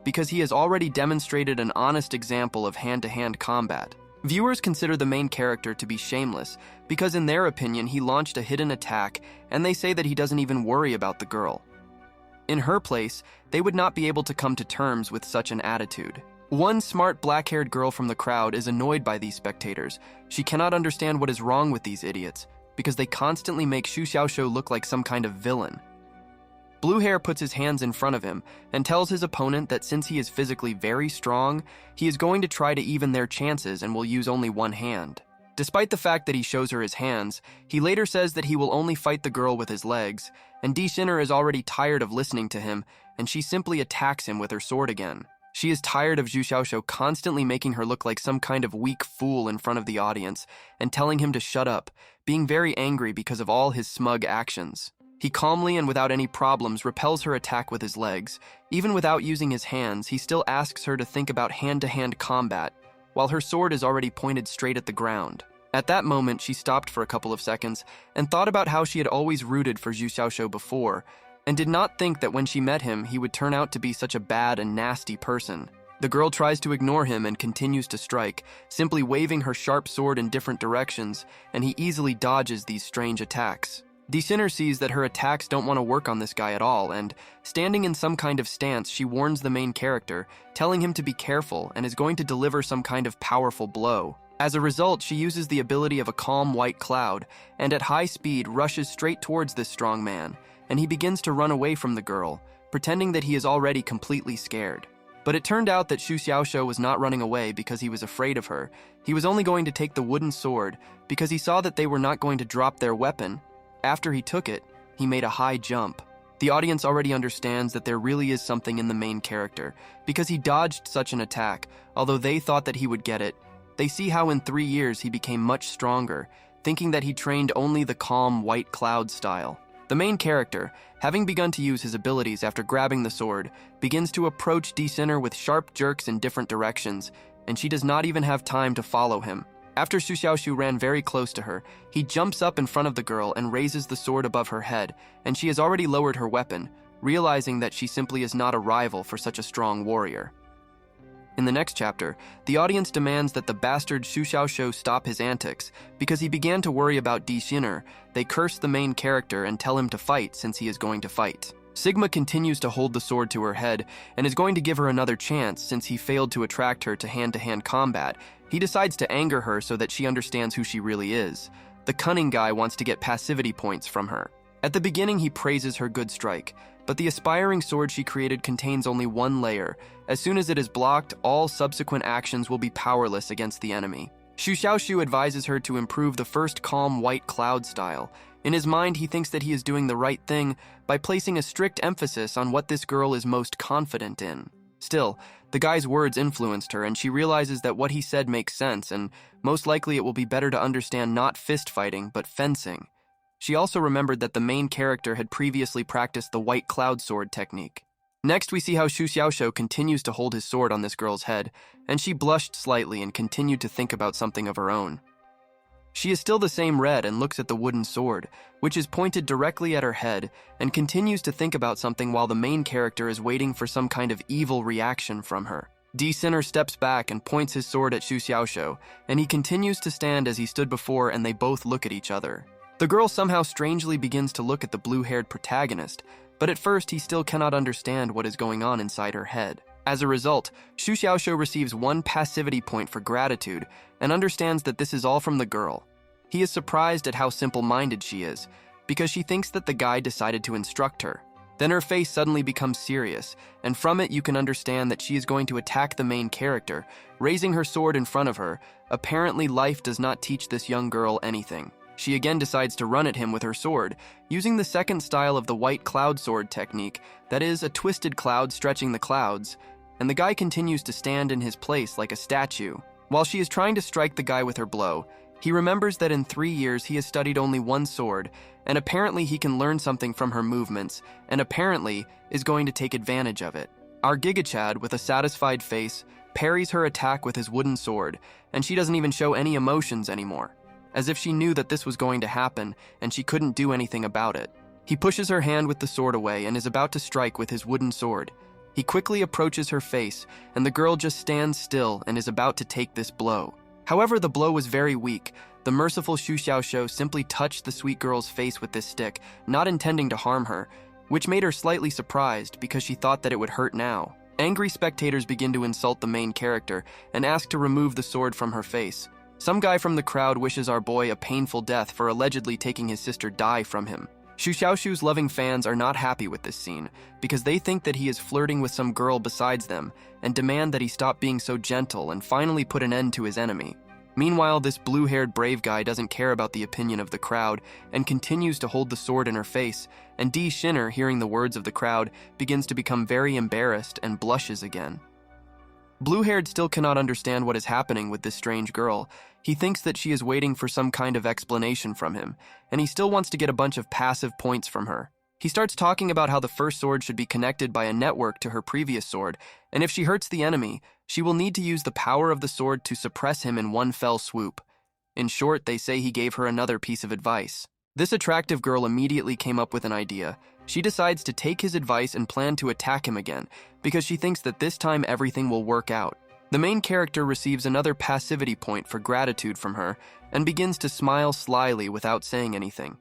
because he has already demonstrated an honest example of hand-to-hand combat. Viewers consider the main character to be shameless, because in their opinion he launched a hidden attack, and they say that he doesn't even worry about the girl. In her place, they would not be able to come to terms with such an attitude. One smart black-haired girl from the crowd is annoyed by these spectators. She cannot understand what is wrong with these idiots, because they constantly make Xu Xiaoshou look like some kind of villain. Blue Hair puts his hands in front of him and tells his opponent that since he is physically very strong, he is going to try to even their chances and will use only one hand. Despite the fact that he shows her his hands, he later says that he will only fight the girl with his legs, and D Shinner is already tired of listening to him, and she simply attacks him with her sword again. She is tired of Xu Xiaoshou constantly making her look like some kind of weak fool in front of the audience and telling him to shut up, being very angry because of all his smug actions. He calmly and without any problems repels her attack with his legs. Even without using his hands, he still asks her to think about hand-to-hand combat, while her sword is already pointed straight at the ground. At that moment, she stopped for a couple of seconds and thought about how she had always rooted for Zhu Xiaoshu before, and did not think that when she met him, he would turn out to be such a bad and nasty person. The girl tries to ignore him and continues to strike, simply waving her sharp sword in different directions, and he easily dodges these strange attacks. D Shinner sees that her attacks don't want to work on this guy at all, and, standing in some kind of stance, she warns the main character, telling him to be careful and is going to deliver some kind of powerful blow. As a result, she uses the ability of a calm white cloud, and at high speed rushes straight towards this strong man, and he begins to run away from the girl, pretending that he is already completely scared. But it turned out that Zhu Xiaoshu was not running away because he was afraid of her. He was only going to take the wooden sword because he saw that they were not going to drop their weapon. After he took it, he made a high jump. The audience already understands that there really is something in the main character, because he dodged such an attack, although they thought that he would get it. They see how in 3 years he became much stronger, thinking that he trained only the calm white cloud style. The main character, having begun to use his abilities after grabbing the sword, begins to approach D Shinner with sharp jerks in different directions, and she does not even have time to follow him. After Zhu Xiaoshu ran very close to her, he jumps up in front of the girl and raises the sword above her head, and she has already lowered her weapon, realizing that she simply is not a rival for such a strong warrior. In the next chapter, the audience demands that the bastard Zhu Xiaoshu stop his antics, because he began to worry about D Shinner. They curse the main character and tell him to fight since he is going to fight. Sigma continues to hold the sword to her head and is going to give her another chance since he failed to attract her to hand-to-hand combat. He decides to anger her so that she understands who she really is. The cunning guy wants to get passivity points from her. At the beginning, he praises her good strike, but the aspiring sword she created contains only one layer. As soon as it is blocked, all subsequent actions will be powerless against the enemy. Zhu Xiaoshu advises her to improve the first calm white cloud style. In his mind, he thinks that he is doing the right thing by placing a strict emphasis on what this girl is most confident in. Still, the guy's words influenced her, and she realizes that what he said makes sense, and most likely it will be better to understand not fist fighting, but fencing. She also remembered that the main character had previously practiced the white cloud sword technique. Next, we see how Zhu Xiaoshu continues to hold his sword on this girl's head, and she blushed slightly and continued to think about something of her own. She is still the same red and looks at the wooden sword, which is pointed directly at her head, and continues to think about something while the main character is waiting for some kind of evil reaction from her. D Shinner steps back and points his sword at Zhu Xiaoshu, and he continues to stand as he stood before, and they both look at each other. The girl somehow strangely begins to look at the blue-haired protagonist, but at first he still cannot understand what is going on inside her head. As a result, Zhu Xiaoshu receives 1 passivity point for gratitude and understands that this is all from the girl. He is surprised at how simple-minded she is, because she thinks that the guy decided to instruct her. Then her face suddenly becomes serious, and from it you can understand that she is going to attack the main character, raising her sword in front of her. Apparently, life does not teach this young girl anything. She again decides to run at him with her sword, using the second style of the white cloud sword technique, that is, a twisted cloud stretching the clouds, and the guy continues to stand in his place like a statue. While she is trying to strike the guy with her blow, he remembers that in 3 years he has studied only one sword, and apparently he can learn something from her movements, and apparently is going to take advantage of it. Our Gigachad, with a satisfied face, parries her attack with his wooden sword, and she doesn't even show any emotions anymore, as if she knew that this was going to happen and she couldn't do anything about it. He pushes her hand with the sword away and is about to strike with his wooden sword. He quickly approaches her face, and the girl just stands still and is about to take this blow. However, the blow was very weak. The merciful Zhu Xiaoshu simply touched the sweet girl's face with this stick, not intending to harm her, which made her slightly surprised because she thought that it would hurt now. Angry spectators begin to insult the main character and ask to remove the sword from her face. Some guy from the crowd wishes our boy a painful death for allegedly taking his sister Dai from him. Zhu Xiaoshu's loving fans are not happy with this scene because they think that he is flirting with some girl besides them and demand that he stop being so gentle and finally put an end to his enemy. Meanwhile, this blue-haired brave guy doesn't care about the opinion of the crowd and continues to hold the sword in her face, and D Shinner, hearing the words of the crowd, begins to become very embarrassed and blushes again. Blue-haired still cannot understand what is happening with this strange girl. He thinks that she is waiting for some kind of explanation from him, and he still wants to get a bunch of passive points from her. He starts talking about how the first sword should be connected by a network to her previous sword, and if she hurts the enemy, she will need to use the power of the sword to suppress him in one fell swoop. In short, they say he gave her another piece of advice. This attractive girl immediately came up with an idea. She decides to take his advice and plan to attack him again, because she thinks that this time everything will work out. The main character receives another passivity point for gratitude from her, and begins to smile slyly without saying anything.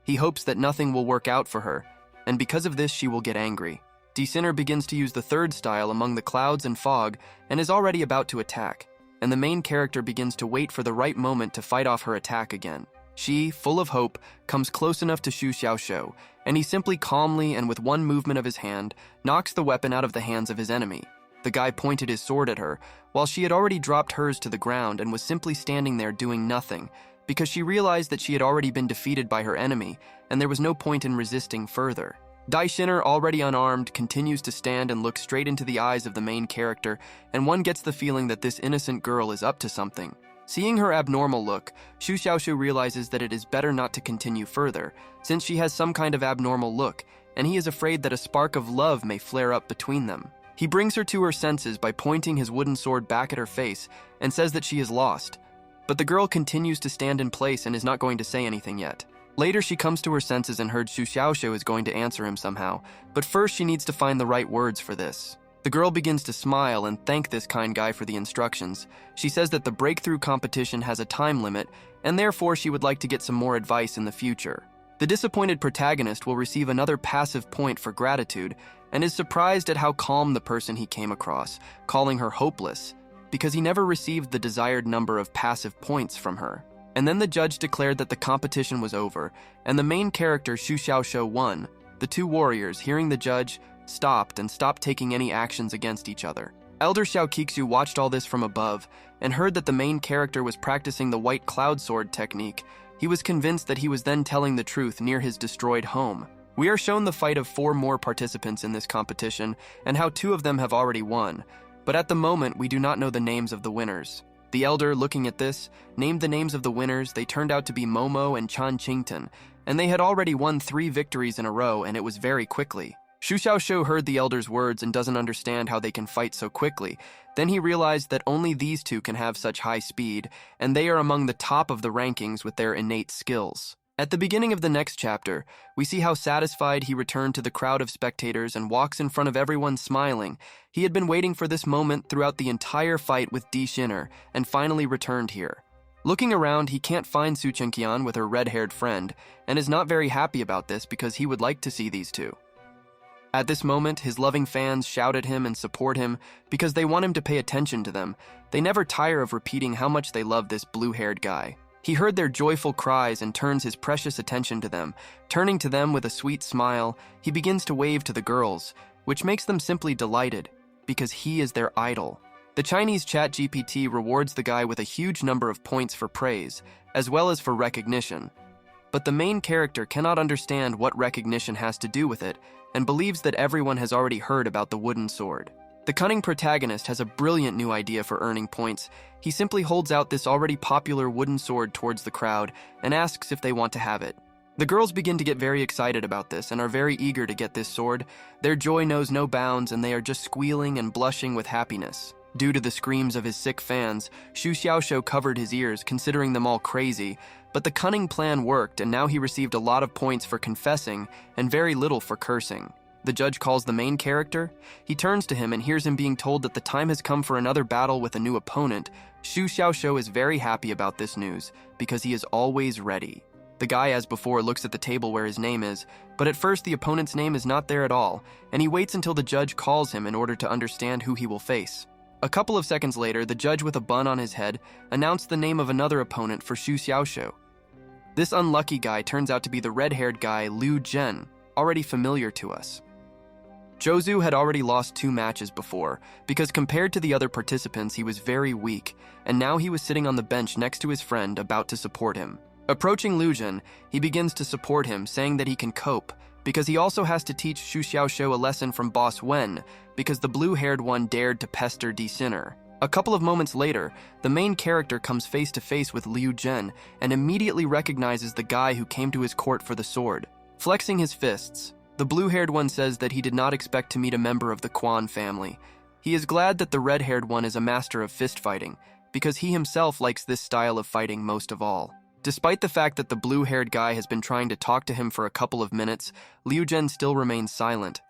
He hopes that nothing will work out for her, and because of this she will get angry. D Shinner begins to use the third style among the clouds and fog, and is already about to attack, and the main character begins to wait for the right moment to fight off her attack again. She, full of hope, comes close enough to Xu Xiaoshou, and he simply calmly and with one movement of his hand, knocks the weapon out of the hands of his enemy. The guy pointed his sword at her, while she had already dropped hers to the ground and was simply standing there doing nothing, because she realized that she had already been defeated by her enemy, and there was no point in resisting further. D Shinner, already unarmed, continues to stand and look straight into the eyes of the main character, and one gets the feeling that this innocent girl is up to something. Seeing her abnormal look, Xu Xiaoshu realizes that it is better not to continue further, since she has some kind of abnormal look, and he is afraid that a spark of love may flare up between them. He brings her to her senses by pointing his wooden sword back at her face and says that she is lost. But the girl continues to stand in place and is not going to say anything yet. Later she comes to her senses and heard Xu Xiaoshu is going to answer him somehow, but first she needs to find the right words for this. The girl begins to smile and thank this kind guy for the instructions. She says that the breakthrough competition has a time limit, and therefore she would like to get some more advice in the future. The disappointed protagonist will receive another passive point for gratitude, and is surprised at how calm the person he came across, calling her hopeless, because he never received the desired number of passive points from her. And then the judge declared that the competition was over, and the main character Xu Xiaoshou won. The two warriors, hearing the judge, stopped taking any actions against each other. Elder Xiao Kixu watched all this from above and heard that the main character was practicing the white cloud sword technique. He was convinced that he was then telling the truth near his destroyed home. We are shown the fight of 4 more participants in this competition and how 2 of them have already won, but at the moment we do not know the names of the winners. The elder, looking at this, named the names of the winners. They turned out to be Momo and Chan Qington, and they had already won 3 victories in a row, and it was very quickly. Xu Xiaoshu heard the elder's words and doesn't understand how they can fight so quickly. Then he realized that only these 2 can have such high speed, and they are among the top of the rankings with their innate skills. At the beginning of the next chapter, we see how satisfied he returned to the crowd of spectators and walks in front of everyone smiling. He had been waiting for this moment throughout the entire fight with D Shinner, and finally returned here. Looking around, he can't find Su Chenqian with her red-haired friend, and is not very happy about this because he would like to see these 2. At this moment, his loving fans shout at him and support him because they want him to pay attention to them. They never tire of repeating how much they love this blue-haired guy. He heard their joyful cries and turns his precious attention to them. Turning to them with a sweet smile, he begins to wave to the girls, which makes them simply delighted, because he is their idol. The Chinese ChatGPT rewards the guy with a huge number of points for praise, as well as for recognition. But the main character cannot understand what recognition has to do with it, and believes that everyone has already heard about the wooden sword. The cunning protagonist has a brilliant new idea for earning points. He simply holds out this already popular wooden sword towards the crowd and asks if they want to have it. The girls begin to get very excited about this and are very eager to get this sword. Their joy knows no bounds and they are just squealing and blushing with happiness. Due to the screams of his sick fans, Xu Xiaoshu covered his ears, considering them all crazy, but the cunning plan worked and now he received a lot of points for confessing and very little for cursing. The judge calls the main character. He turns to him and hears him being told that the time has come for another battle with a new opponent. Xu Xiaoshu is very happy about this news because he is always ready. The guy, as before, looks at the table where his name is, but at first the opponent's name is not there at all, and he waits until the judge calls him in order to understand who he will face. A couple of seconds later, the judge with a bun on his head announced the name of another opponent for Xu Xiaoshu. This unlucky guy turns out to be the red-haired guy Liu Zhen, already familiar to us. Zhou had already lost 2 matches before, because compared to the other participants he was very weak, and now he was sitting on the bench next to his friend about to support him. Approaching Liu Zhen, he begins to support him, saying that he can cope, because he also has to teach Xu Xiaoxiu a lesson from Boss Wen, because the blue-haired one dared to pester D Shinner. A couple of moments later, the main character comes face to face with Liu Zhen and immediately recognizes the guy who came to his court for the sword. Flexing his fists, the blue-haired one says that he did not expect to meet a member of the Quan family. He is glad that the red-haired one is a master of fist fighting, because he himself likes this style of fighting most of all. Despite the fact that the blue-haired guy has been trying to talk to him for a couple of minutes, Liu Zhen still remains silent.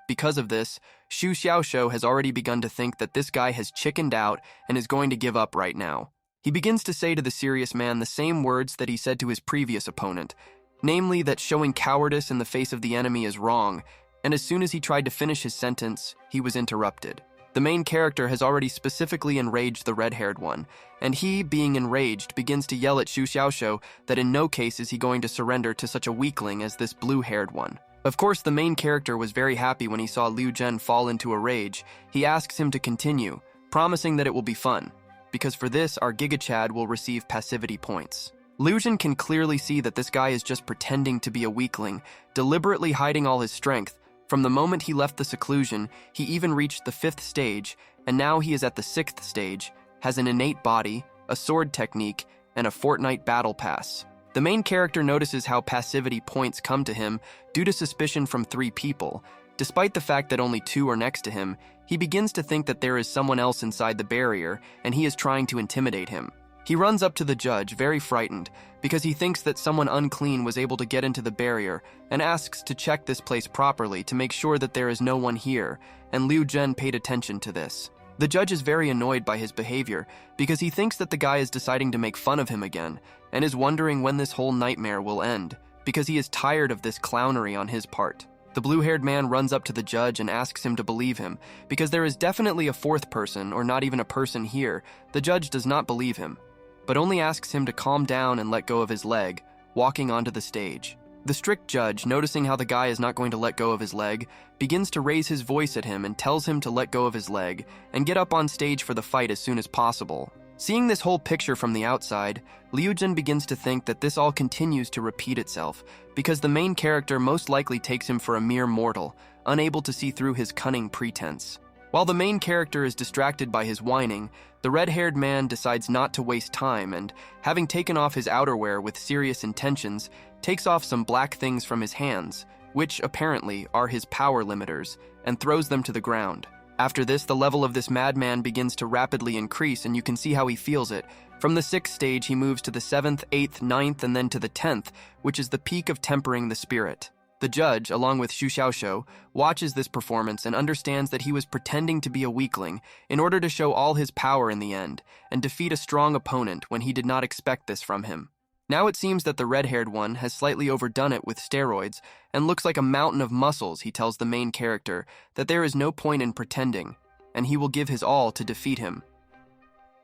Because of this, Xu Xiaoxiu has already begun to think that this guy has chickened out and is going to give up right now. He begins to say to the serious man the same words that he said to his previous opponent, namely that showing cowardice in the face of the enemy is wrong, and as soon as he tried to finish his sentence, he was interrupted. The main character has already specifically enraged the red-haired one, and he, being enraged, begins to yell at Xu Xiaoxiu that in no case is he going to surrender to such a weakling as this blue-haired one. Of course, the main character was very happy when he saw Liu Zhen fall into a rage. He asks him to continue, promising that it will be fun, because for this, our Giga Chad will receive passivity points. Liu Zhen can clearly see that this guy is just pretending to be a weakling, deliberately hiding all his strength. From the moment he left the seclusion, he even reached the 5th stage, and now he is at the 6th stage, has an innate body, a sword technique, and a Fortnite battle pass. The main character notices how passivity points come to him due to suspicion from 3 people. Despite the fact that only 2 are next to him, he begins to think that there is someone else inside the barrier, and he is trying to intimidate him. He runs up to the judge, very frightened, because he thinks that someone unclean was able to get into the barrier, and asks to check this place properly to make sure that there is no one here, and Liu Zhen paid attention to this. The judge is very annoyed by his behavior, because he thinks that the guy is deciding to make fun of him again, and is wondering when this whole nightmare will end, because he is tired of this clownery on his part. The blue-haired man runs up to the judge and asks him to believe him, because there is definitely a 4th person, or not even a person here. The judge does not believe him, but only asks him to calm down and let go of his leg, walking onto the stage. The strict judge, noticing how the guy is not going to let go of his leg, begins to raise his voice at him and tells him to let go of his leg and get up on stage for the fight as soon as possible. Seeing this whole picture from the outside, Liu Zhen begins to think that this all continues to repeat itself, because the main character most likely takes him for a mere mortal, unable to see through his cunning pretense. While the main character is distracted by his whining, the red-haired man decides not to waste time and, having taken off his outerwear with serious intentions, takes off some black things from his hands, which apparently are his power limiters, and throws them to the ground. After this, the level of this madman begins to rapidly increase, and you can see how he feels it. From the 6th stage, he moves to the 7th, 8th, 9th, and then to the 10th, which is the peak of tempering the spirit. The judge, along with Xu Xiaoxiu, watches this performance and understands that he was pretending to be a weakling in order to show all his power in the end, and defeat a strong opponent when he did not expect this from him. Now it seems that the red-haired one has slightly overdone it with steroids and looks like a mountain of muscles. He tells the main character that there is no point in pretending, and he will give his all to defeat him.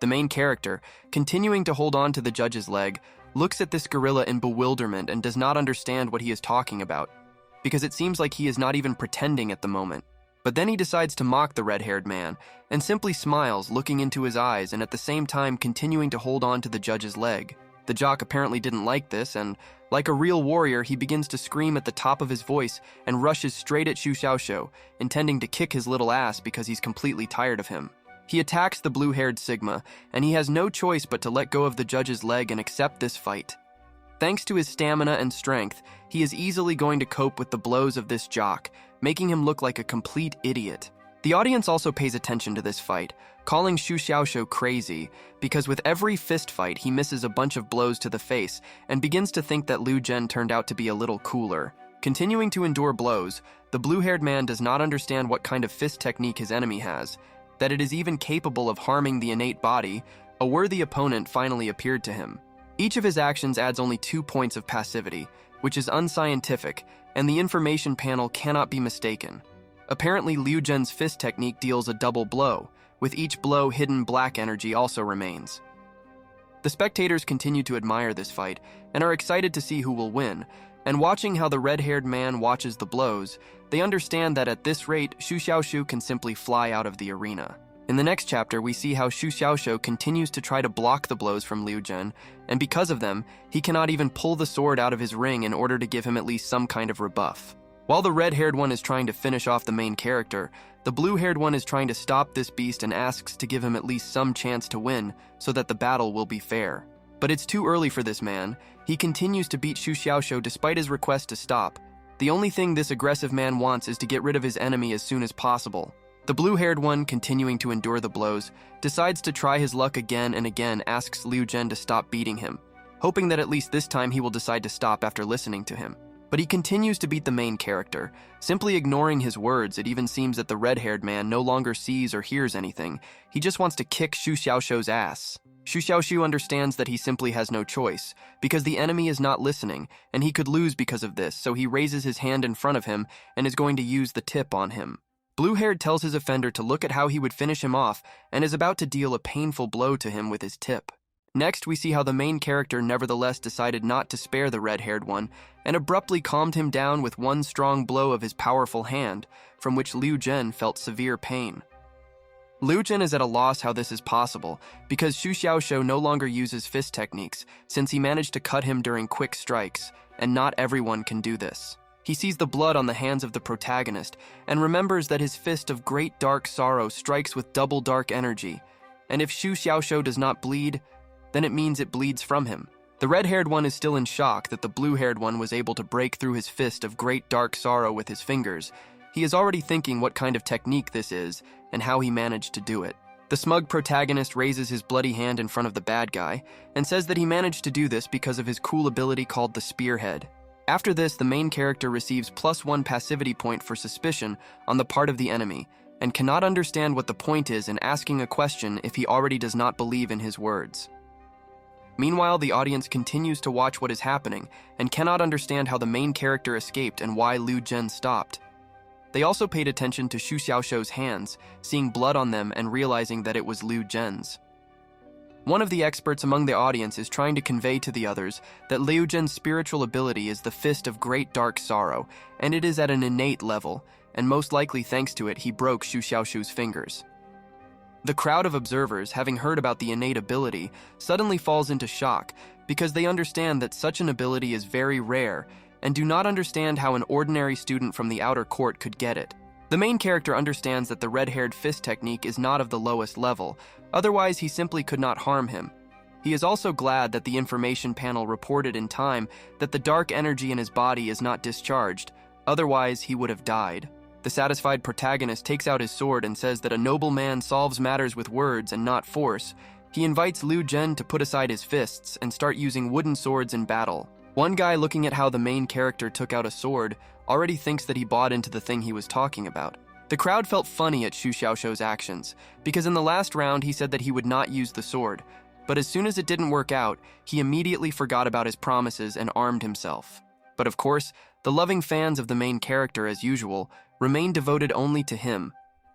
The main character, continuing to hold on to the judge's leg, looks at this gorilla in bewilderment and does not understand what he is talking about, because it seems like he is not even pretending at the moment. But then he decides to mock the red-haired man and simply smiles, looking into his eyes and at the same time continuing to hold on to the judge's leg. The jock apparently didn't like this, and like a real warrior, he begins to scream at the top of his voice and rushes straight at Xu Xiaoxiu, intending to kick his little ass because he's completely tired of him. He attacks the blue-haired Sigma, and he has no choice but to let go of the judge's leg and accept this fight. Thanks to his stamina and strength, he is easily going to cope with the blows of this jock, making him look like a complete idiot. The audience also pays attention to this fight, calling Xu Xiaoxiu crazy, because with every fist fight he misses a bunch of blows to the face and begins to think that Liu Zhen turned out to be a little cooler. Continuing to endure blows, the blue-haired man does not understand what kind of fist technique his enemy has, that it is even capable of harming the innate body. A worthy opponent finally appeared to him. Each of his actions adds only 2 points of passivity, which is unscientific, and the information panel cannot be mistaken. Apparently, Liu Zhen's fist technique deals a double blow. With each blow, hidden black energy also remains. The spectators continue to admire this fight and are excited to see who will win, and watching how the red-haired man watches the blows, they understand that at this rate, Xu Xiaoxiu can simply fly out of the arena. In the next chapter, we see how Xu Xiaoxiu continues to try to block the blows from Liu Zhen, and because of them, he cannot even pull the sword out of his ring in order to give him at least some kind of rebuff. While the red-haired one is trying to finish off the main character, the blue-haired one is trying to stop this beast and asks to give him at least some chance to win so that the battle will be fair. But it's too early for this man. He continues to beat Xu Xiaoxiu despite his request to stop. The only thing this aggressive man wants is to get rid of his enemy as soon as possible. The blue-haired one, continuing to endure the blows, decides to try his luck again and again, asks Liu Zhen to stop beating him, hoping that at least this time he will decide to stop after listening to him. But he continues to beat the main character, simply ignoring his words. It even seems that the red-haired man no longer sees or hears anything. He just wants to kick Xu Xiaoxiu's ass. Xu Xiaoxiu understands that he simply has no choice, because the enemy is not listening, and he could lose because of this, so he raises his hand in front of him and is going to use the tip on him. Blue-haired tells his offender to look at how he would finish him off and is about to deal a painful blow to him with his tip. Next, we see how the main character nevertheless decided not to spare the red-haired one and abruptly calmed him down with one strong blow of his powerful hand, from which Liu Zhen felt severe pain. Liu Zhen is at a loss how this is possible, because Xu Xiaoxiu no longer uses fist techniques, since he managed to cut him during quick strikes, and not everyone can do this. He sees the blood on the hands of the protagonist and remembers that his fist of great dark sorrow strikes with double dark energy, and if Xu Xiaoxiu does not bleed, then it means it bleeds from him. The red-haired one is still in shock that the blue-haired one was able to break through his fist of great dark sorrow with his fingers. He is already thinking what kind of technique this is and how he managed to do it. The smug protagonist raises his bloody hand in front of the bad guy and says that he managed to do this because of his cool ability called the Spearhead. After this, the main character receives +1 passivity point for suspicion on the part of the enemy, and cannot understand what the point is in asking a question if he already does not believe in his words. Meanwhile, the audience continues to watch what is happening, and cannot understand how the main character escaped and why Liu Zhen stopped. They also paid attention to Xu Xiaoxiu's hands, seeing blood on them and realizing that it was Liu Zhen's. One of the experts among the audience is trying to convey to the others that Liu Zhen's spiritual ability is the Fist of Great Dark Sorrow, and it is at an innate level, and most likely thanks to it he broke Xu Xiaoxiu's fingers. The crowd of observers, having heard about the innate ability, suddenly falls into shock because they understand that such an ability is very rare and do not understand how an ordinary student from the outer court could get it. The main character understands that the red-haired fist technique is not of the lowest level, otherwise he simply could not harm him. He is also glad that the information panel reported in time that the dark energy in his body is not discharged, otherwise he would have died. The satisfied protagonist takes out his sword and says that a noble man solves matters with words and not force. He invites Liu Zhen to put aside his fists and start using wooden swords in battle. One guy, looking at how the main character took out a sword, already thinks that he bought into the thing he was talking about. The crowd felt funny at Xu Xiaoxiu's actions, because in the last round he said that he would not use the sword, but as soon as it didn't work out, he immediately forgot about his promises and armed himself. But of course, the loving fans of the main character, as usual, remain devoted only to him.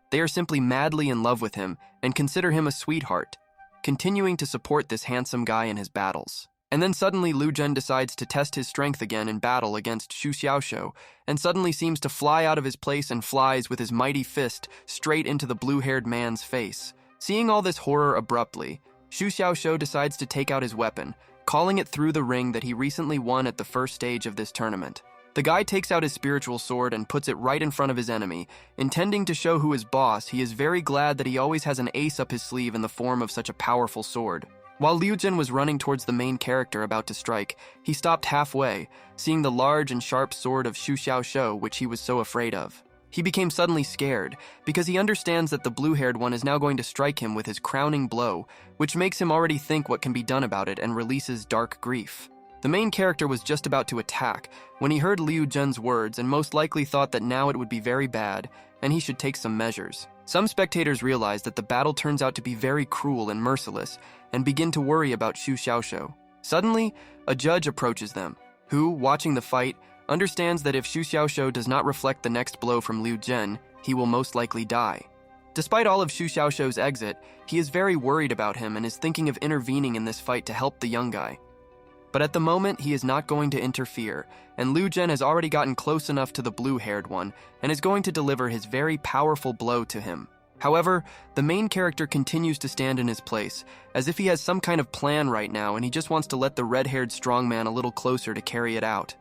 They are simply madly in love with him and consider him a sweetheart, continuing to support this handsome guy in his battles. And then suddenly Liu Zhen decides to test his strength again in battle against Xu Xiaoxiu, and suddenly seems to fly out of his place and flies with his mighty fist straight into the blue-haired man's face. Seeing all this horror abruptly, Xu Xiaoxiu decides to take out his weapon, calling it through the ring that he recently won at the first stage of this tournament. The guy takes out his spiritual sword and puts it right in front of his enemy, intending to show who is boss. He is very glad that he always has an ace up his sleeve in the form of such a powerful sword. While Liu Zhen was running towards the main character about to strike, he stopped halfway, seeing the large and sharp sword of Xu Xiaoxiu, which he was so afraid of. He became suddenly scared, because he understands that the blue-haired one is now going to strike him with his crowning blow, which makes him already think what can be done about it and releases dark grief. The main character was just about to attack when he heard Liu Zhen's words and most likely thought that now it would be very bad and he should take some measures. Some spectators realize that the battle turns out to be very cruel and merciless and begin to worry about Xu Xiaoxiu. Suddenly, a judge approaches them, who, watching the fight, understands that if Xu Xiaoxiu does not reflect the next blow from Liu Zhen, he will most likely die. Despite all of Xu Xiaoxiu's exit, he is very worried about him and is thinking of intervening in this fight to help the young guy. But at the moment, he is not going to interfere, and Liu Zhen has already gotten close enough to the blue-haired one and is going to deliver his very powerful blow to him. However, the main character continues to stand in his place, as if he has some kind of plan right now and he just wants to let the red-haired strongman a little closer to carry it out.